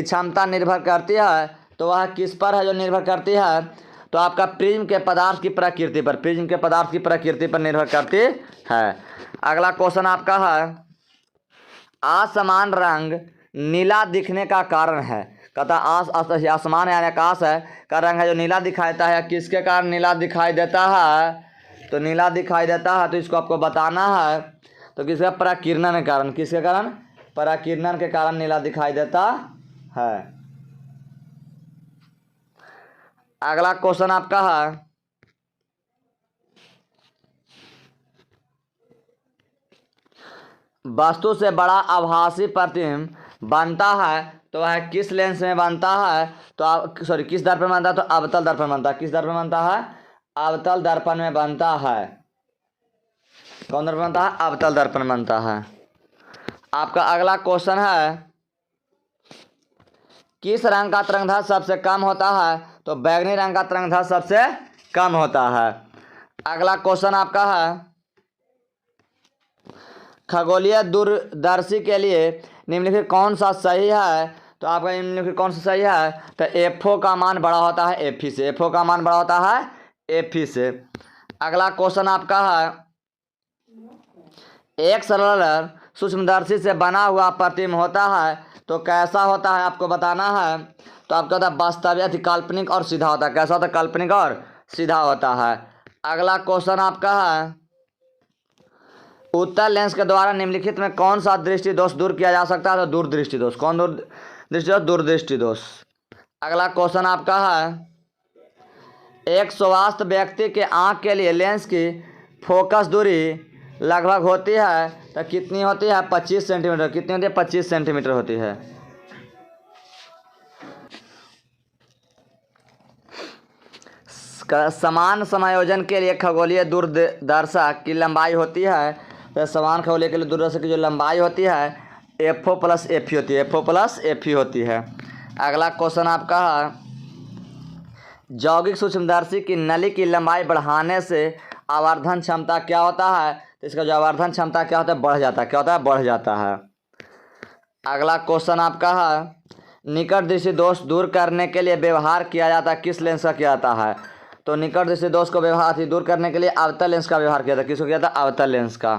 क्षमता निर्भर करती है तो वह किस पर है जो निर्भर करती है? तो आपका प्रिज्म के पदार्थ की प्रकृति पर। प्रिज्म के पदार्थ की प्रकृति पर निर्भर करती है। अगला क्वेश्चन आपका है, असमान रंग नीला दिखने का कारण है। कहता आसमान यानी आकाश है का रंग है जो नीला दिखाई देता है, किसके कारण नीला दिखाई देता है? तो नीला दिखाई देता है तो इसको आपको बताना है। तो किसका? पराकिरणन के कारण। किसके कारण? पराकिरणन के कारण नीला दिखाई देता है। अगला क्वेश्चन आपका है, वस्तु से बड़ा आभासी प्रतिबिंब बनता है तो वह किस लेंस में बनता है? तो किस दर्पण में बनता है? तो अवतल दर्पण बनता है। किस दर्पण में बनता है? अवतल दर्पण में बनता है। कौन दर्पण बनता है? अवतल दर्पण बनता है। आपका अगला क्वेश्चन है, किस रंग का तरंगदैर्घ्य सबसे कम होता है? तो बैंगनी रंग का तरंगदैर्घ्य सबसे कम होता है। अगला क्वेश्चन आपका है, खगोलीय दूरदर्शी के लिए निम्नलिखित कौन सा सही है? तो आपका निम्नलिखित कौन सा सही है? तो एफओ का मान बड़ा होता है एफई से, एफओ का मान बड़ा होता है एफई से। अगला क्वेश्चन आपका है, एक सरल सूक्ष्मदर्शी से बना हुआ प्रतिबिंब होता है तो कैसा होता है आपको बताना है। तो आपका होता है वास्तविक, काल्पनिक और सीधा होता है। कैसा होता है? काल्पनिक और सीधा होता है। अगला क्वेश्चन आपका है, उत्तल लेंस के द्वारा निम्नलिखित में कौन सा दृष्टि दोष दूर किया जा सकता है? तो दूरदृष्टि दोष। कौन दृष्टि दोष? दूरदृष्टि दोष। अगला क्वेश्चन आपका है, एक स्वस्थ व्यक्ति के आंख के लिए लेंस की फोकस दूरी लगभग होती है तो कितनी होती है? 25 सेंटीमीटर। कितनी होती है? 25 सेंटीमीटर होती है। समान समायोजन के लिए खगोलीय दूरदर्शक की लंबाई होती है तो समान खगोलीय के लिए दूरदर्शक की जो लंबाई होती है एफओ प्लस एफई होती है, एफओ प्लस एफई होती है। अगला क्वेश्चन आपका है, यौगिक सूक्ष्मदर्शी की नली की लंबाई बढ़ाने से आवर्धन क्षमता क्या होता है? तो इसका जो आवर्धन क्षमता क्या होता है? बढ़ जाता है। क्या होता है? बढ़ जाता है। अगला क्वेश्चन आपका है, निकट दृष्टि दोष दूर करने के लिए व्यवहार किया जाता है किस लेंस का किया जाता है? तो निकट दृष्टि दोष को व्यवहार दूर करने के लिए अवतल लेंस का व्यवहार किया जाता है। किसको किया जाता है? अवतल लेंस का।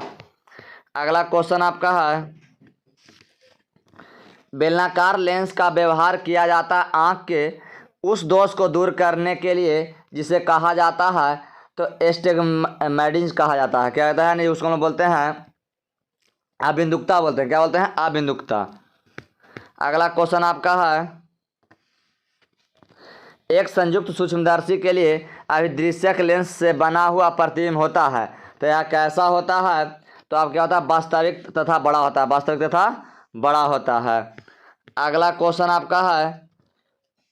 अगला क्वेश्चन आपका है, बेलनाकार लेंस का व्यवहार किया जाता है आँख के उस दोष को दूर करने के लिए जिसे कहा जाता है तो एस्टिग्मेटिज्म कहा जाता है। क्या कहता है? नहीं, उसको हम बोलते हैं अबिंदुकता बोलते हैं। क्या बोलते हैं? अबिंदुकता। अगला क्वेश्चन आपका है, एक संयुक्त सूक्ष्मदर्शी के लिए अभिदृश्यक लेंस से बना हुआ प्रतिबिंब होता है तो यह कैसा होता है? तो आप क्या होता है? वास्तविक तथा बड़ा होता है। वास्तविक तथा बड़ा होता है। अगला क्वेश्चन आपका है,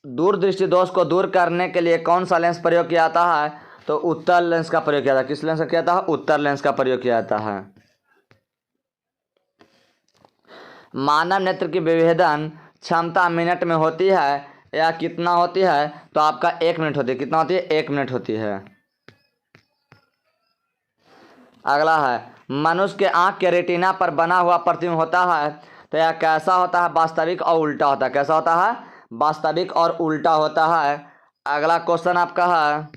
दूरदृष्टि दोष को दूर करने के लिए कौन सा लेंस प्रयोग किया जाता है? तो उत्तल लेंस का प्रयोग किया जाता है। किस लेंस का किया जाता है? उत्तल लेंस का प्रयोग किया जाता है। मानव नेत्र की विभेदन क्षमता मिनट में होती है या कितना होती है? तो आपका 1 मिनट होती है। कितना होती है? 1 मिनट होती है। अगला है, मनुष्य के आंख के रेटिना पर बना हुआ प्रतिबिंब होता है तो यह कैसा होता है? वास्तविक और उल्टा होता है। कैसा होता है? वास्तविक और उल्टा होता है। अगला क्वेश्चन आपका है,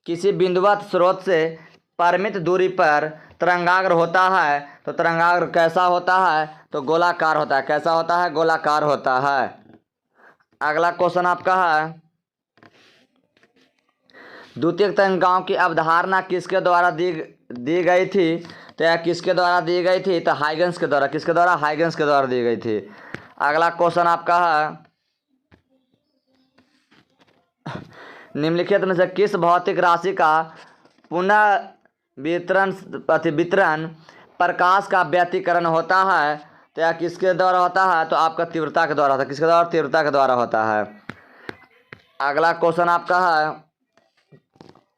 किसी बिंदुवत स्रोत से परिमित दूरी पर तरंगाग्र होता है तो तरंगाग्र कैसा होता है? तो गोलाकार होता है। कैसा होता है? गोलाकार होता है। अगला क्वेश्चन आपका है, द्वितीयक तरंगाओं की अवधारणा किसके द्वारा दी गई थी? तो यह किसके द्वारा दी गई थी? तो हाइगन्स के द्वारा। किसके द्वारा? हाइगन्स के द्वारा दी गई थी। अगला क्वेश्चन आपका है, निम्नलिखित में से किस भौतिक राशि का पुनः वितरण प्रकाश का व्यतिकरण होता है? तो यह किसके द्वारा होता है? तो आपका तीव्रता के द्वारा होता है। किसके द्वारा? तीव्रता के द्वारा होता है। अगला क्वेश्चन आपका है,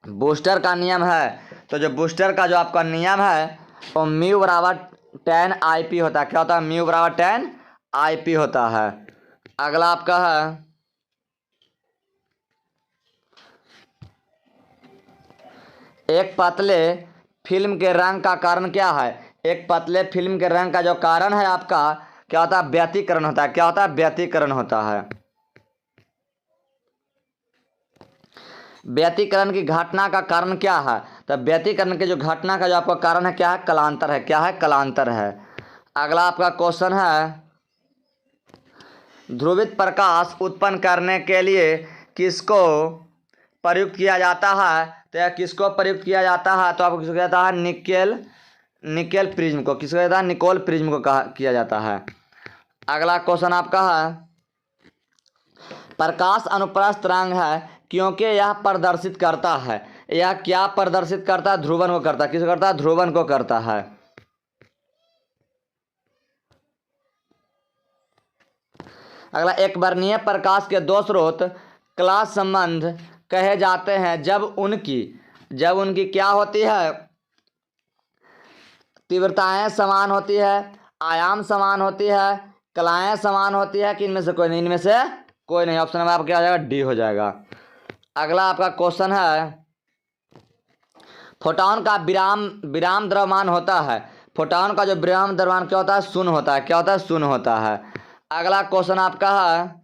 बूस्टर का नियम है तो जो बूस्टर का जो आपका नियम है वो म्यू बराबर 10 IP होता है। क्या होता है? म्यू बराबर 10 IP होता है। अगला आपका है, एक पतले फिल्म के रंग का कारण क्या है? एक पतले फिल्म के रंग का जो कारण है आपका क्या होता है? व्यतिकरण होता है। क्या होता है? व्यतिकरण होता है। व्यतिकरण की घटना का कारण क्या है? तो व्यतिकरण की जो घटना का जो आपका कारण है क्या है? कलांतर है। क्या है? कलांतर है। अगला आपका क्वेश्चन है, ध्रुवित प्रकाश उत्पन्न करने के लिए किसको प्रयुक्त किया जाता है? तो यह किसको प्रयुक्त किया जाता है? तो आपको किसको किया जाता है? निकेल प्रिज्म को। किसको किया जाता है? निकोल प्रिज्म को किया जाता है। अगला क्वेश्चन आपका है, प्रकाश अनुप्रस्थ तरंग है क्योंकि यह प्रदर्शित करता है। यह क्या प्रदर्शित करता है? ध्रुवन को करता है। किसको करता है? ध्रुवन को करता है। अगला, एक वर्णीय प्रकाश के दो स्रोत क्लास संबंध कहे जाते हैं जब उनकी क्या होती है? तीव्रताएं समान होती है, आयाम समान होती है, कलाएं समान होती है कि इनमें से कोई नहीं? इनमें से कोई नहीं। ऑप्शन में आपका क्या हो जाएगा? डी हो जाएगा। अगला आपका क्वेश्चन है, फोटॉन का विराम द्रव्यमान होता है। फोटॉन का जो विराम द्रव्यमान क्या होता है, शून्य होता है। क्या होता है, शून्य होता है। अगला क्वेश्चन आपका है,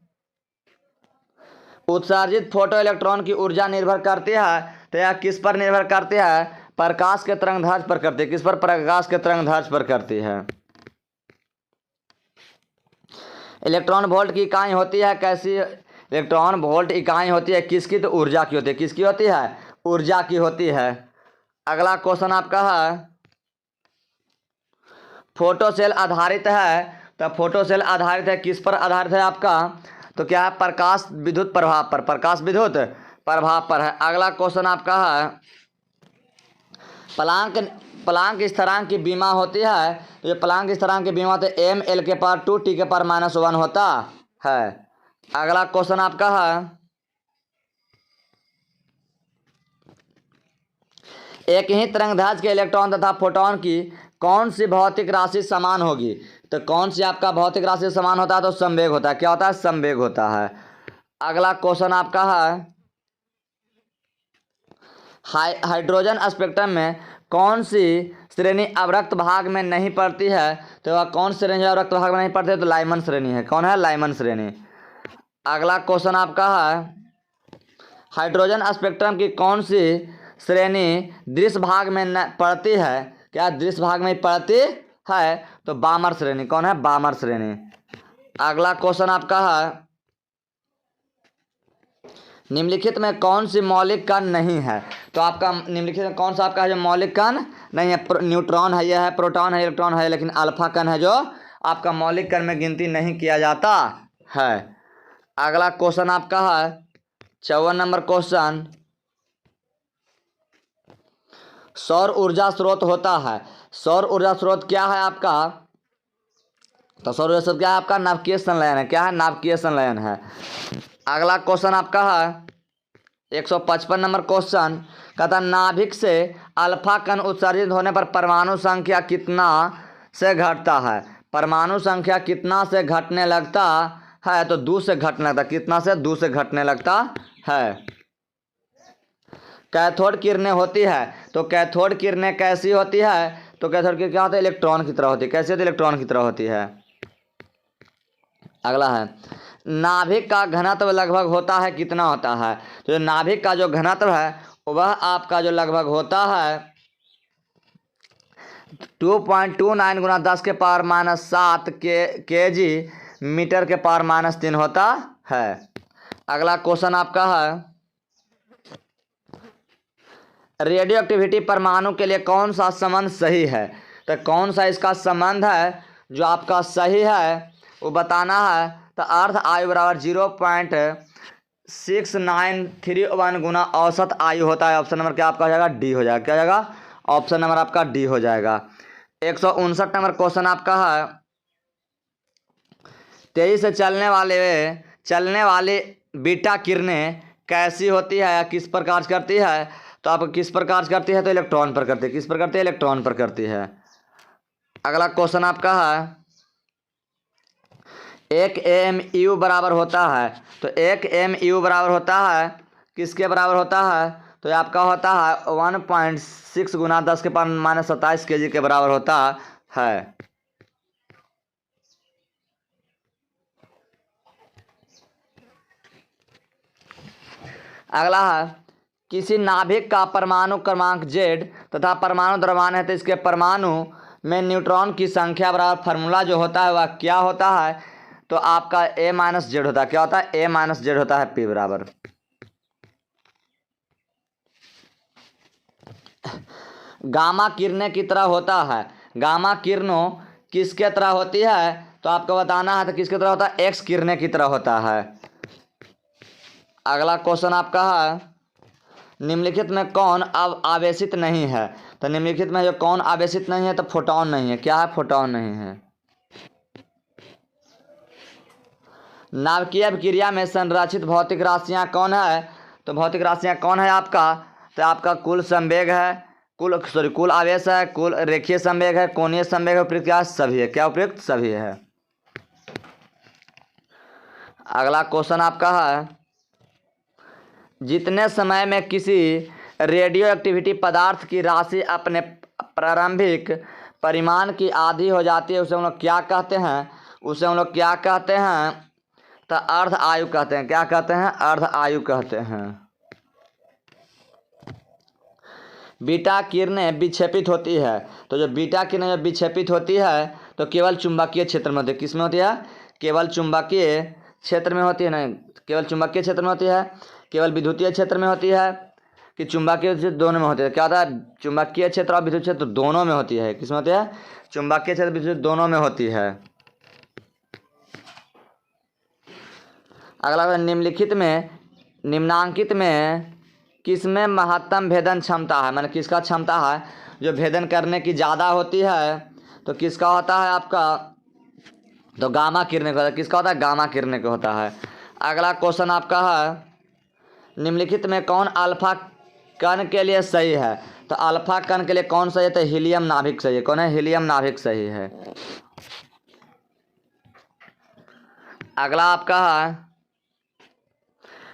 उत्सर्जित फोटो इलेक्ट्रॉन की ऊर्जा निर्भर करती है तो यह किस पर निर्भर करती है, प्रकाश के तरंगदैर्घ्य पर करती है। किस पर, प्रकाश के तरंगदैर्घ्य पर करती है। इलेक्ट्रॉन वोल्ट की इकाई होती है कैसी, इलेक्ट्रॉन वोल्ट इकाई होती है किसकी, तो ऊर्जा की होती है। किसकी होती है, ऊर्जा की होती है। अगला क्वेश्चन आपका है, फोटो सेल आधारित है तो फोटो सेल आधारित है किस पर आधारित है आपका, तो क्या है, प्रकाश विद्युत प्रभाव पर। प्रकाश विद्युत प्रभाव पर है। अगला क्वेश्चन आपका है, प्लांक स्थिरांक की बीमा होती है तो ये प्लांक स्थिरांक की बीमा होती है एम एल के पावर 2 टी के पावर -1 होता है। अगला क्वेश्चन आपका है, एक ही तरंगदैर्घ्य के इलेक्ट्रॉन तथा फोटॉन की कौन सी भौतिक राशि समान होगी, तो कौन सी आपका भौतिक राशि समान होता है, तो संवेग होता है। क्या होता है, संवेग होता है। अगला क्वेश्चन आपका है, हाइड्रोजन स्पेक्ट्रम में कौन सी श्रेणी अवरक्त भाग में नहीं पड़ती है, तो वह कौन सी श्रेणी अवरक्त भाग में नहीं पड़ती है, तो लाइमन श्रेणी है। कौन है, लाइमन श्रेणी। अगला क्वेश्चन आपका है, हाइड्रोजन स्पेक्ट्रम की कौन सी श्रेणी दृश्य भाग में न पड़ती है, क्या दृश्य भाग में पड़ती है, तो बामर श्रेणी। कौन है, बामर श्रेणी। अगला क्वेश्चन आपका है, निम्नलिखित में कौन सी मौलिक कण नहीं है, तो आपका निम्नलिखित में कौन सा आपका है जो मौलिक कण नहीं है, न्यूट्रॉन है, यह है, प्रोटॉन है, इलेक्ट्रॉन है, लेकिन अल्फा कण है जो आपका मौलिक कण में गिनती नहीं किया जाता है। अगला क्वेश्चन आपका है 54 नंबर क्वेश्चन, सौर ऊर्जा स्रोत होता है। सौर ऊर्जा स्रोत क्या है आपका, तो सौर ऊर्जा स्रोत क्या है आपका, नाभिकीय संलयन है। क्या है, नाभिकीय संलयन है। अगला क्वेश्चन आपका है 155 नंबर क्वेश्चन, कहता नाभिक से अल्फा कण उत्सर्जित होने पर परमाणु संख्या कितना से घटता है। परमाणु संख्या कितना से घटने लगता है, तो 2 से घटने लगता है। कितना से, 2 से घटने लगता है। कैथोड किरणें होती है तो कैथोड किरणें कैसी होती है, तो कैथोड किरण क्या होता है, इलेक्ट्रॉन की तरह होती है। कैसी होती है, इलेक्ट्रॉन की तरह होती है। अगला है, नाभिक का घनत्व लगभग होता है कितना होता है, तो नाभिक का जो घनत्व है वह आपका जो लगभग होता है 2.29 गुना 10 के पावर -7 केजी मीटर के पावर -3 होता है। अगला क्वेश्चन आपका है, रेडियो एक्टिविटी परमाणु के लिए कौन सा संबंध सही है, तो कौन सा इसका संबंध है जो आपका सही है वो बताना है। तो अर्थ आयु बराबर 0.6931 गुना औसत आयु होता है। ऑप्शन नंबर क्या आपका हो जाएगा, डी हो जाएगा। क्या हो जाएगा, ऑप्शन नंबर आपका डी हो जाएगा। 159 नंबर क्वेश्चन आपका है, तेजी से चलने वाली बीटा किरणें कैसी होती है या किस प्रकार करती है, तो आप किस प्रकार करती है, तो इलेक्ट्रॉन पर करती है। किस पर करती है, इलेक्ट्रॉन पर करती है। अगला क्वेश्चन आपका है, 1 AMU बराबर होता है, तो 1 AMU बराबर होता है किसके बराबर होता है, तो ये आपका होता है 1.6 गुना 10 के पावर -27 केजी के बराबर होता है। अगला है, किसी नाभिक का परमाणु क्रमांक Z तथा परमाणु द्रव्यमान है तो इसके परमाणु में न्यूट्रॉन की संख्या बराबर फार्मूला जो होता है वह क्या होता है, तो आपका A-Z होता है। क्या होता है, A-Z होता है, P बराबर। गामा किरणें की तरह होता है। गामा किरणों किसके तरह होती है, तो आपको बताना है तो किसके तरह होता है, एक्स किरणें की तरह होता है। अगला क्वेश्चन आपका है, निम्नलिखित में कौन अब आवेशित नहीं है, तो निम्नलिखित में जो कौन आवेशित नहीं है, तो फोटॉन नहीं है। क्या है, फोटॉन नहीं है। नाभिकीय अभिक्रिया में संरक्षित भौतिक राशियां कौन है, तो भौतिक राशियां कौन है आपका, तो आपका कुल संवेग है, कुल आवेश है, कुल रेखीय संवेग है, कोणीय संवेग है, उपयुक्त सभी है। क्या उपयुक्त सभी है। अगला क्वेश्चन आपका है, जितने समय में किसी रेडियो एक्टिविटी पदार्थ की राशि अपने प्रारंभिक परिमाण की आधी हो जाती है उसे हम लोग क्या कहते हैं? उसे हम लोग क्या कहते हैं? तो अर्ध आयु कहते हैं। क्या कहते हैं? अर्ध आयु कहते हैं। बीटा किरणें विक्षेपित होती है, तो जो बीटा किरणें जब विक्षेपित होती है तो केवल चुंबकीय क्षेत्र में होती है। किस में होती है? केवल चुंबकीय क्षेत्र में होती है। नहीं, केवल चुंबकीय क्षेत्र में होती है, केवल विद्युतीय क्षेत्र में होती है कि चुंबकीय क्षेत्र दोनों में होती है? क्या होता है? चुंबकीय क्षेत्र और विद्युत क्षेत्र दोनों में होती है। किस में होती है? चुंबकीय क्षेत्र विद्युत दोनों में होती है। अगला निम्नलिखित में निम्नांकित में किसमें महत्तम भेदन क्षमता है? मैंने किसका क्षमता है जो भेदन करने की ज़्यादा होती है? तो किसका होता है आपका? तो गामा किरणें का होता है। किसका होता है? गामा किरणें का होता है। अगला क्वेश्चन आपका है, निम्नलिखित में कौन अल्फा कण के लिए सही है? तो अल्फा कण के लिए कौन सही है? तो हीलियम नाभिक सही है। कौन है? हीलियम नाभिक सही है। अगला आपका है,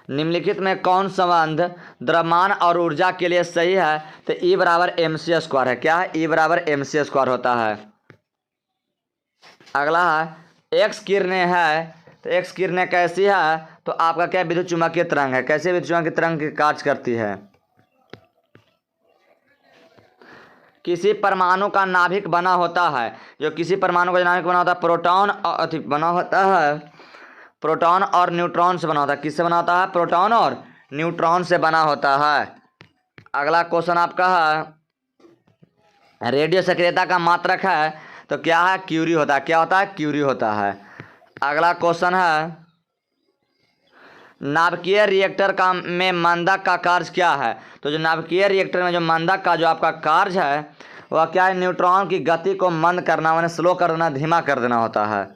निम्नलिखित में कौन संबंध द्रव्यमान और ऊर्जा के लिए सही है? तो E बराबर mc² है। क्या है? E बराबर mc² होता है। अगला है, एक्स किरणें है, तो एक्स किरणें कैसी है? तो आपका क्या विद्युत चुम्बकीय तरंग है। कैसे विद्युत चुम्बकीय तरंग की कार्य करती है? किसी परमाणु का नाभिक बना होता है, जो किसी परमाणु का नाभिक बना होता है प्रोटॉन बना होता है, प्रोटॉन और न्यूट्रॉन से बना होता है। किससे बना होता है? प्रोटॉन और न्यूट्रॉन से बना होता है। अगला क्वेश्चन आपका है, रेडियो सक्रियता का मात्रक है, तो क्या है? क्यूरी होता है। क्या होता है? क्यूरी होता है। अगला क्वेश्चन है, नाभिकीय रिएक्टर का में मंदक का कार्य क्या है? तो जो नाभिकीय रिएक्टर में जो मंदक का जो आपका कार्य है वह क्या है? न्यूट्रॉन की गति को मंद करना, माने स्लो कर देना, धीमा कर देना होता है।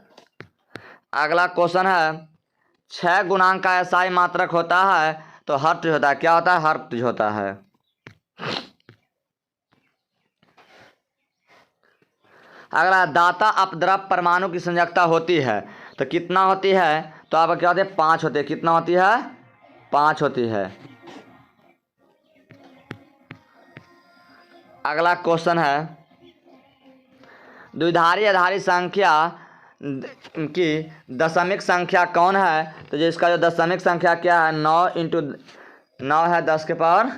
अगला क्वेश्चन है, 6 गुणांक का एसआई मात्रक होता है, तो हर्ट्ज होता है। क्या होता है? हर्ट्ज होता है। अगला, दाता अपद्रव परमाणु की संयोजकता होती है, तो कितना होती है? तो आप क्या होते हैं? 5 होती है। कितना होती है? 5 होती है। अगला क्वेश्चन है, द्विधारी आधारी संख्या की दशमिक संख्या कौन है? तो जिसका जो दशमिक संख्या क्या है? 9 इंटू 9 है 10 के पावर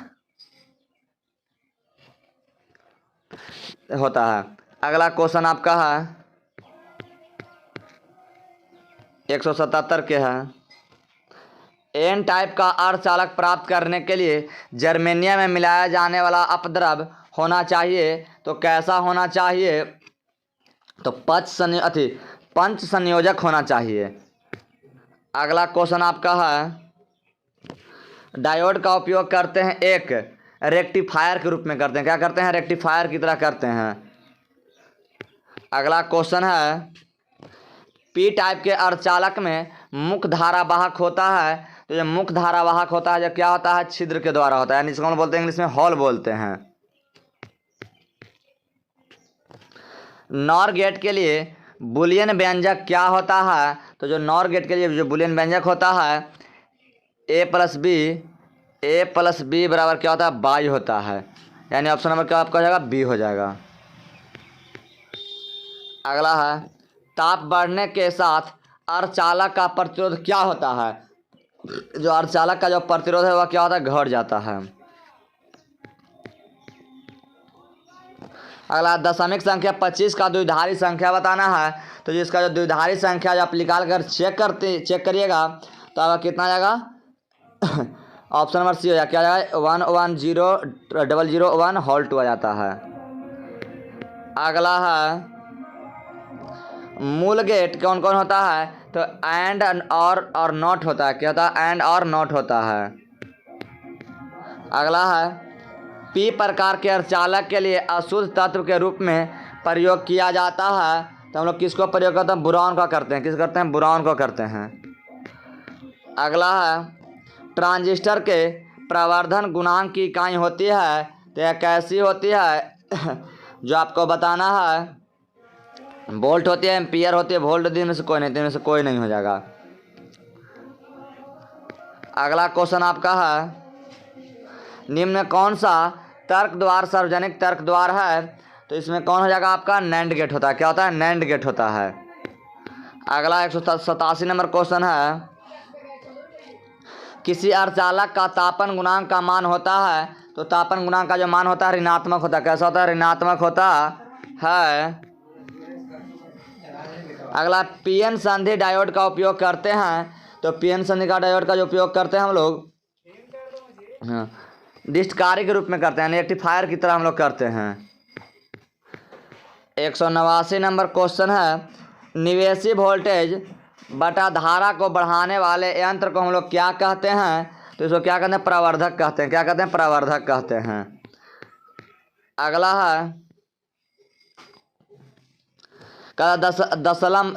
होता है। अगला क्वेश्चन आपका है 177 के है, एन टाइप का अर्धचालक प्राप्त करने के लिए जर्मेनियम में मिलाया जाने वाला अपद्रव होना चाहिए, तो कैसा होना चाहिए? तो पंच संयोजक होना चाहिए। अगला क्वेश्चन आपका है, डायोड का उपयोग करते हैं एक रेक्टिफायर के रूप में करते हैं। क्या करते हैं? रेक्टिफायर की तरह करते हैं। अगला क्वेश्चन है, पी टाइप के अर्धचालक में मुख्य धारा वाहक होता है, तो जो मुख्य धारा वाहक होता है जो क्या होता है? छिद्र के द्वारा होता है, यानी इसको हम बोलते हैं इंग्लिश में हॉल बोलते हैं। नॉर गेट के लिए बुलियन व्यंजक क्या होता है? तो जो नॉर गेट के लिए जो बुलियन व्यंजक होता है a प्लस बी बराबर क्या होता है? बाई होता है, यानी ऑप्शन नंबर क्या आपका हो जाएगा? बी हो जाएगा। अगला है, ताप बढ़ने के साथ अर्धचालक का प्रतिरोध क्या होता है? जो अर्धचालक का जो प्रतिरोध है वह क्या होता है? घट जाता है। अगला, दशमिक संख्या 25 का द्विधारी संख्या बताना है, तो जिसका जो द्विधारी संख्या जो आप निकाल कर चेक करिएगा तो आपका कितना जाएगा? ऑप्शन नंबर सी हो जाएगा। क्या जाएगा? 110001 होल 2 आ जाता है। अगला है, मूल गेट कौन कौन होता है? तो एंड और नॉट होता है। क्या होता है? एंड और नॉट होता है। अगला है, पी प्रकार के अर्धचालक के लिए अशुद्ध तत्व के रूप में प्रयोग किया जाता है, तो हम लोग किसको प्रयोग करते हैं? बोरॉन का करते हैं। किस करते हैं? बोरॉन को करते हैं। अगला है, ट्रांजिस्टर के प्रवर्धन गुणांक की इकाई होती है, तो यह कैसी होती है? जो आपको बताना है, वोल्ट होती है, एम्पियर होती है, वोल्ट दिन में से कोई नहीं, दिन में से कोई नहीं हो जाएगा। अगला क्वेश्चन आपका है, निम्न कौन सा तर्क द्वार सार्वजनिक तर्क द्वार है? तो इसमें कौन हो जाएगा आपका नैंड गेट होता है। क्या होता है? नैंड गेट होता है। अगला 187 नंबर क्वेश्चन है, किसी अर्धचालक का तापन गुणांक का मान होता है तो तापन गुणांक का जो मान होता है ऋणात्मक होता है। कैसा होता है? ऋणात्मक होता है। अगला पीएन संधि डायोड का उपयोग करते हैं तो पीएन संधि का डायोड का जो उपयोग करते हैं हम लोग डिस्टकारी के रूप में करते हैं, रेक्टिफायर की तरह हम लोग करते हैं। 189 नंबर क्वेश्चन है, निवेशी वोल्टेज बटा धारा को बढ़ाने वाले यंत्र को हम लोग क्या कहते हैं? तो इसको क्या कहते हैं? प्रवर्धक कहते हैं। क्या कहते हैं? प्रवर्धक कहते हैं। अगला है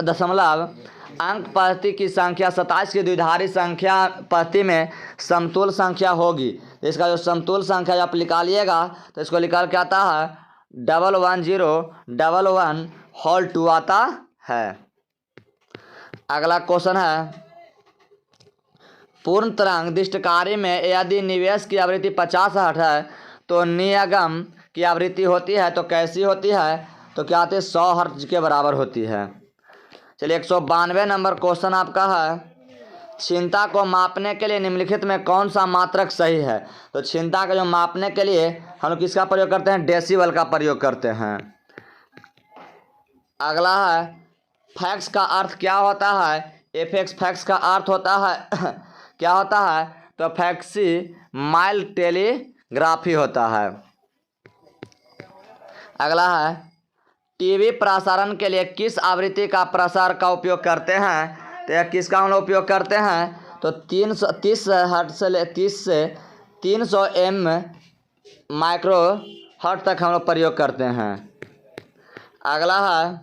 दशमलव अंक पद्धति की संख्या 27 की द्विधारी संख्या पद्धति में समतुल संख्या होगी। तो इसका जो समतुल संख्या आप निकालिएगा तो इसको निकाल के आता है 11011 होल 2 आता है। अगला क्वेश्चन है, पूर्ण तरंग दृष्टिकारी में यदि निवेश की आवृत्ति 50 हर्ट्ज है तो नियगम की आवृत्ति होती है तो कैसी होती है? तो क्या आती है? 100 हर्ट्ज के बराबर होती है। चलिए 192 नंबर क्वेश्चन आपका है, क्षीणता को मापने के लिए निम्नलिखित में कौन सा मात्रक सही है? तो क्षीणता को जो मापने के लिए हम लोग किसका प्रयोग करते हैं? डेसिबल का प्रयोग करते हैं। अगला है, फैक्स का अर्थ क्या होता है? एफएक्स फैक्स का अर्थ होता है क्या होता है? तो फैक्सी माइल टेलीग्राफी होता है। अगला है, टीवी प्रसारण के लिए किस आवृत्ति का प्रसार का उपयोग करते हैं? तो यह किसका हम लोग उपयोग करते हैं? तो 330 हर्ट्ज से 30 से 300 एम माइक्रो हर्ट्ज तक हम लोग प्रयोग करते हैं। अगला है,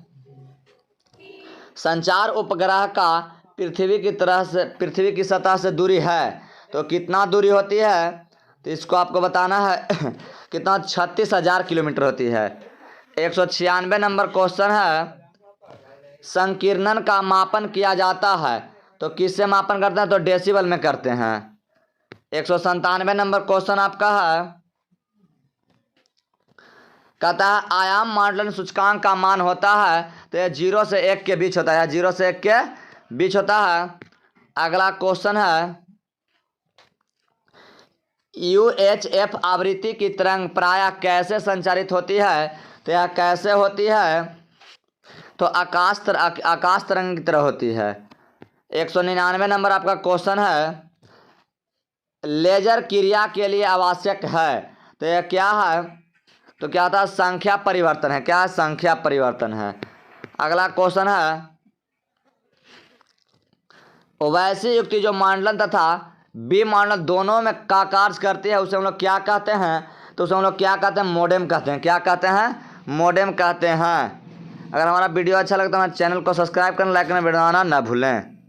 संचार उपग्रह का पृथ्वी की सतह से दूरी है तो कितना दूरी होती है? तो इसको आपको बताना है कितना? 36,000 किलोमीटर होती है। 196 नंबर क्वेश्चन है, संकीर्णन का मापन किया जाता है तो किससे मापन करते हैं? तो डेसिबल में करते हैं। 197 नंबर क्वेश्चन आपका है, कहता है आयाम मॉडलन सूचकांक का मान होता है तो यह 0 से 1 के बीच होता है। 0 से 1 के बीच होता है। अगला क्वेश्चन है, UHF आवृत्ति की तरंग प्रायः कैसे संचारित होती है? तो यह कैसे होती है? तो आकाश तरंग की तरह होती है। 199 नंबर आपका क्वेश्चन है, लेजर क्रिया के लिए आवश्यक है तो यह क्या है? तो क्या था? संख्या परिवर्तन है। क्या है? संख्या परिवर्तन है। अगला क्वेश्चन है, वैसी युक्ति जो मंडलन तथा विमंडल दोनों में का कार्य करती है उसे हम लोग क्या कहते हैं? तो उसे हम लोग क्या कहते हैं? मोडेम कहते हैं। क्या कहते हैं? मोडेम कहते हैं। अगर हमारा वीडियो अच्छा लगता है हमारे चैनल को सब्सक्राइब करना, लाइक करना, वीडियो बनाना ना भूलें।